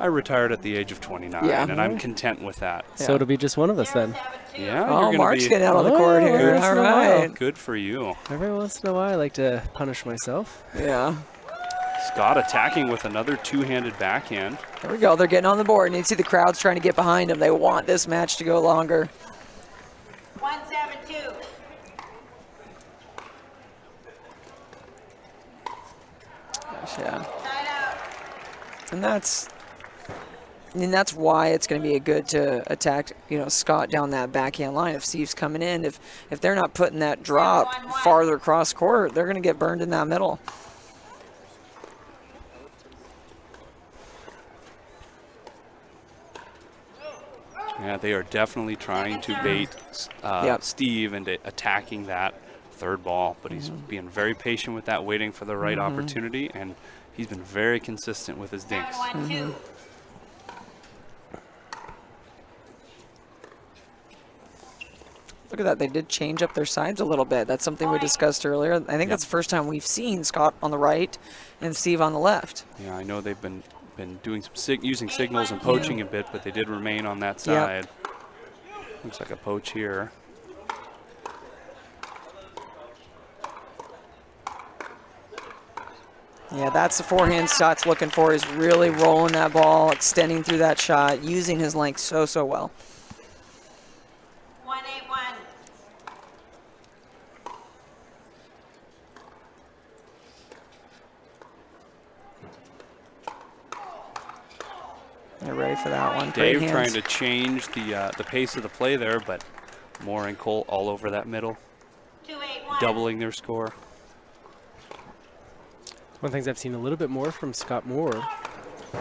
Speaker 4: I retired at the age of 29, and I'm content with that.
Speaker 2: So it'll be just one of us then.
Speaker 4: Yeah,
Speaker 3: Oh, Mark's getting out on the court here. All right.
Speaker 4: Good for you.
Speaker 2: Every once in a while, I like to punish myself.
Speaker 3: Yeah.
Speaker 4: Scott attacking with another two-handed backhand.
Speaker 3: There we go. They're getting on the board. And you see the crowd's trying to get behind them. They want this match to go longer.
Speaker 5: 1-7-2.
Speaker 3: Yeah.
Speaker 5: Side out.
Speaker 3: And that's why it's going to be a good to attack, Scott down that backhand line. If Steve's coming in, if they're not putting that drop farther across court, they're going to get burned in that middle.
Speaker 4: Yeah, they are definitely trying to bait Steve into attacking that third ball, but he's being very patient with that, waiting for the right opportunity, and he's been very consistent with his dinks.
Speaker 5: 7-1-2.
Speaker 3: Look at that. They did change up their sides a little bit. That's something we discussed earlier. I think that's the first time we've seen Scott on the right and Steve on the left.
Speaker 4: Yeah, I know they've been doing some using signals and poaching a bit, but they did remain on that side. Looks like a poach here.
Speaker 3: Yeah, that's the forehand Scott's looking for. He's really rolling that ball, extending through that shot, using his length so well.
Speaker 5: 1-8-1.
Speaker 3: They're ready for that one. Great
Speaker 4: Dave
Speaker 3: hands.
Speaker 4: trying to change the pace of the play there, but Moore and Cole all over that middle,
Speaker 5: 2-8-1.
Speaker 4: doubling their score.
Speaker 2: One of the things I've seen a little bit more from Scott Moore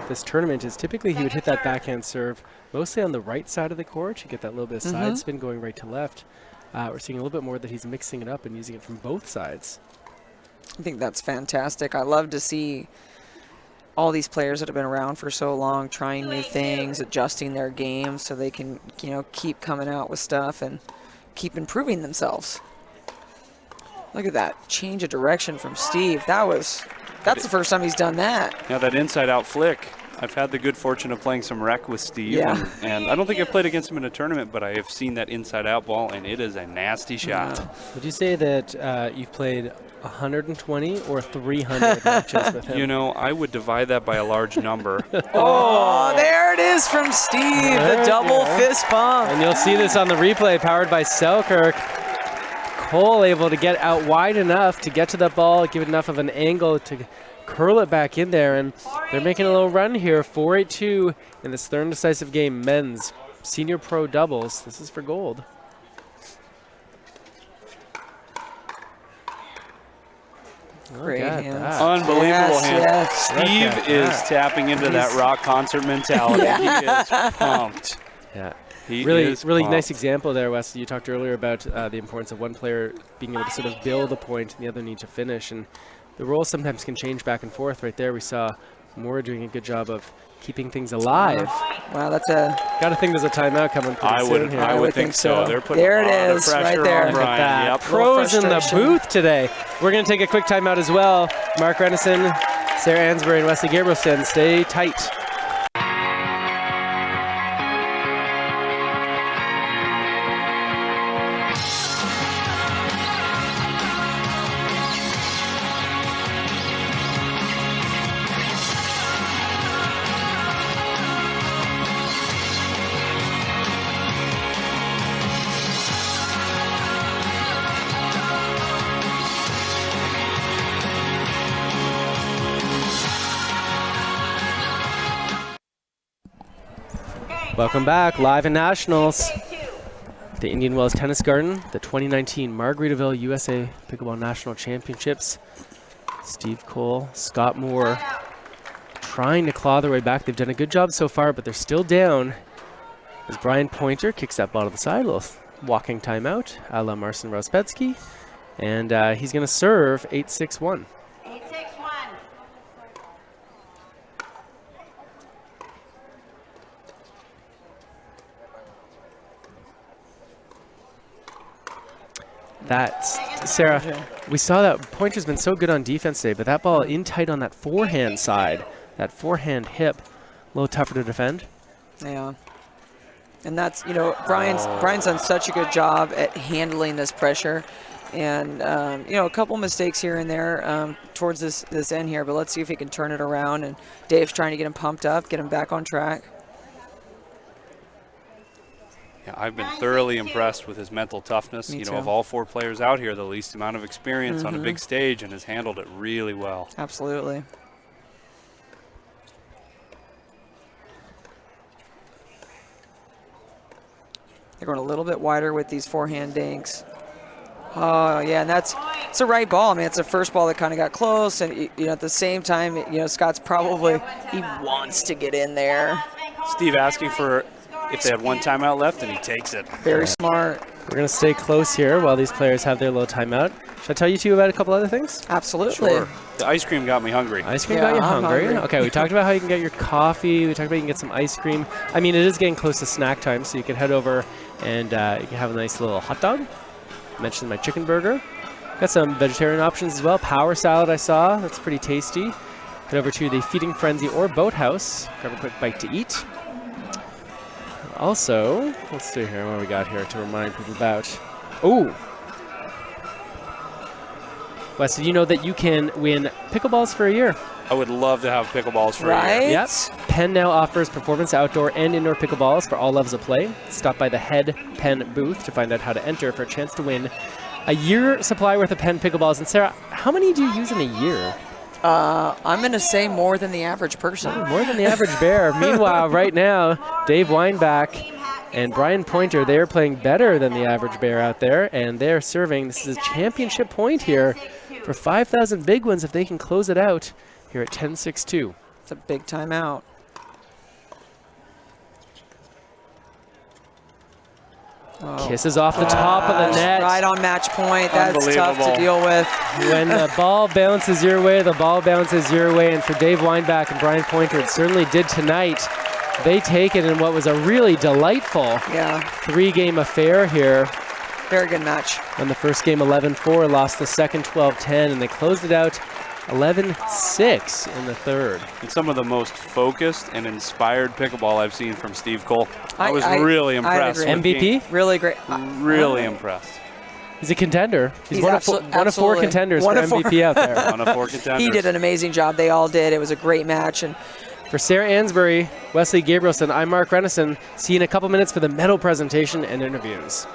Speaker 2: this tournament is typically he would hit that backhand serve mostly on the right side of the court. You get that little bit of side spin going right to left. We're seeing a little bit more that he's mixing it up and using it from both sides.
Speaker 3: I think that's fantastic. I love to see all these players that have been around for so long trying new things, adjusting their games so they can, keep coming out with stuff and keep improving themselves. Look at that change of direction from Steve. That's the first time he's done that.
Speaker 4: Yeah, that inside-out flick. I've had the good fortune of playing some rec with Steve, and I don't think I've played against him in a tournament, but I have seen that inside-out ball, and it is a nasty shot.
Speaker 2: Would you say that you've played 120 or 300 matches with him?
Speaker 4: I would divide that by a large number.
Speaker 3: Oh, there it is from Steve, the double fist pump.
Speaker 2: And you'll see this on the replay powered by Selkirk. Cole able to get out wide enough to get to the ball, give it enough of an angle to curl it back in there, and they're making a little run here. 4-8-2 in this third and decisive game, men's senior pro doubles. This is for gold.
Speaker 3: Great hands.
Speaker 4: Unbelievable hands.
Speaker 3: Yes.
Speaker 4: Steve is tapping into that rock concert mentality. He is pumped.
Speaker 2: Yeah.
Speaker 4: He
Speaker 2: Really
Speaker 4: is
Speaker 2: nice
Speaker 4: pumped.
Speaker 2: example there, Wes. You talked earlier about the importance of one player being able to sort of build a point and the other need to finish. And the roles sometimes can change back and forth. Right there we saw Moore doing a good job of keeping things alive.
Speaker 3: Wow, that's a...
Speaker 2: Got to think there's a timeout coming pretty soon here.
Speaker 4: I would think so. They're putting
Speaker 3: There
Speaker 4: a
Speaker 3: it
Speaker 4: lot
Speaker 3: is,
Speaker 4: of pressure
Speaker 3: right there.
Speaker 4: on
Speaker 3: Look
Speaker 2: Look at
Speaker 4: Brian.
Speaker 2: that.
Speaker 4: Yep.
Speaker 2: Pros in the
Speaker 3: frustration.
Speaker 2: booth today. We're going to take a quick timeout as well. Mark Renison, Sarah Ansbury, and Wesley Gabrielson, stay tight. Welcome back, live in Nationals. The Indian Wells Tennis Garden, the 2019 Margaritaville USA Pickleball National Championships. Steve Cole, Scott Moore trying to claw their way back. They've done a good job so far, but they're still down. As Brian Poynter kicks that ball to the side, a little walking timeout, a la Marcin Rospetsky. And he's going to serve 8-6-1.
Speaker 5: 8-6-1.
Speaker 2: That's, Sarah, we saw that Poynter's been so good on defense today, but that ball in tight on that forehand side, that forehand hip, a little tougher to defend.
Speaker 3: Yeah. And that's, you know, Brian's done such a good job at handling this pressure. And, you know, a couple mistakes here and there towards this end here, but let's see if he can turn it around. And Dave's trying to get him pumped up, get him back on track.
Speaker 4: Yeah, I've been thoroughly impressed with his mental toughness.
Speaker 3: Me
Speaker 4: you
Speaker 3: too.
Speaker 4: know, of all 4 players out here, the least amount of experience on a big stage, and has handled it really well.
Speaker 3: Absolutely. They're going a little bit wider with these forehand dinks. Oh, yeah, and it's the right ball. I mean, it's the first ball that kind of got close, and you know, at the same time, you know, Scott's probably, he wants to get in there.
Speaker 4: Steve asking for if they had 1 timeout left, and he takes it.
Speaker 3: Very smart.
Speaker 2: We're going to stay close here while these players have their little timeout. Should I tell you two about a couple other things?
Speaker 3: Absolutely.
Speaker 4: Sure. The ice cream got me hungry.
Speaker 2: Ice cream
Speaker 3: Yeah,
Speaker 2: got you
Speaker 3: I'm
Speaker 2: hungry.
Speaker 3: hungry.
Speaker 2: Okay, we talked about how you can get your coffee. We talked about you can get some ice cream. I mean, it is getting close to snack time, so you can head over and you can have a nice little hot dog. Mentioned my chicken burger. Got some vegetarian options as well. Power salad I saw. That's pretty tasty. Head over to the Feeding Frenzy or Boathouse. Grab a quick bite to eat. Also, let's see here what we got here to remind people about. Ooh. Wes, did you know that you can win pickleballs for a year?
Speaker 4: I would love to have pickleballs for a
Speaker 3: Right?
Speaker 4: year.
Speaker 2: Yep. Penn now offers performance outdoor and indoor pickleballs for all levels of play. Stop by the Head Penn booth to find out how to enter for a chance to win a year supply worth of Penn pickleballs. And Sarah, how many do you use in a year?
Speaker 3: I'm going to say more than the average person.
Speaker 2: More than the average bear. Meanwhile, right now, Dave Weinbach and Brian Poynter, they are playing better than the average bear out there, and they're serving. This is a championship point here for 5,000 big ones if they can close it out here at 10-6-2.
Speaker 3: It's a big timeout.
Speaker 2: Kisses off the top of the net.
Speaker 3: Right on match point. That's tough to
Speaker 4: Unbelievable.
Speaker 3: deal with.
Speaker 2: When the ball bounces your way, the ball bounces your way. And for Dave Weinbach and Brian Poynter, it certainly did tonight. They take it in what was a really delightful
Speaker 3: Yeah,
Speaker 2: 3-game affair here.
Speaker 3: very good match.
Speaker 2: Won the first game 11-4, lost the second 12-10, and they closed it out 11-6 in the third.
Speaker 4: And some of the most focused and inspired pickleball I've seen from Steve Cole. I was
Speaker 3: I
Speaker 4: really
Speaker 3: I
Speaker 4: impressed.
Speaker 3: agree.
Speaker 4: with
Speaker 2: MVP?
Speaker 4: being
Speaker 3: Really great.
Speaker 4: Really impressed.
Speaker 2: He's a contender. He's
Speaker 3: He's
Speaker 2: one of four
Speaker 3: absolutely.
Speaker 2: contenders
Speaker 3: One
Speaker 2: for
Speaker 3: of four.
Speaker 2: MVP out there.
Speaker 4: One of 4 contenders.
Speaker 3: He did an amazing job. They all did. It was a great match. And
Speaker 2: For Sarah Ansbury, Wesley Gabrielson, I'm Mark Renison. See you in a couple minutes for the medal presentation and interviews.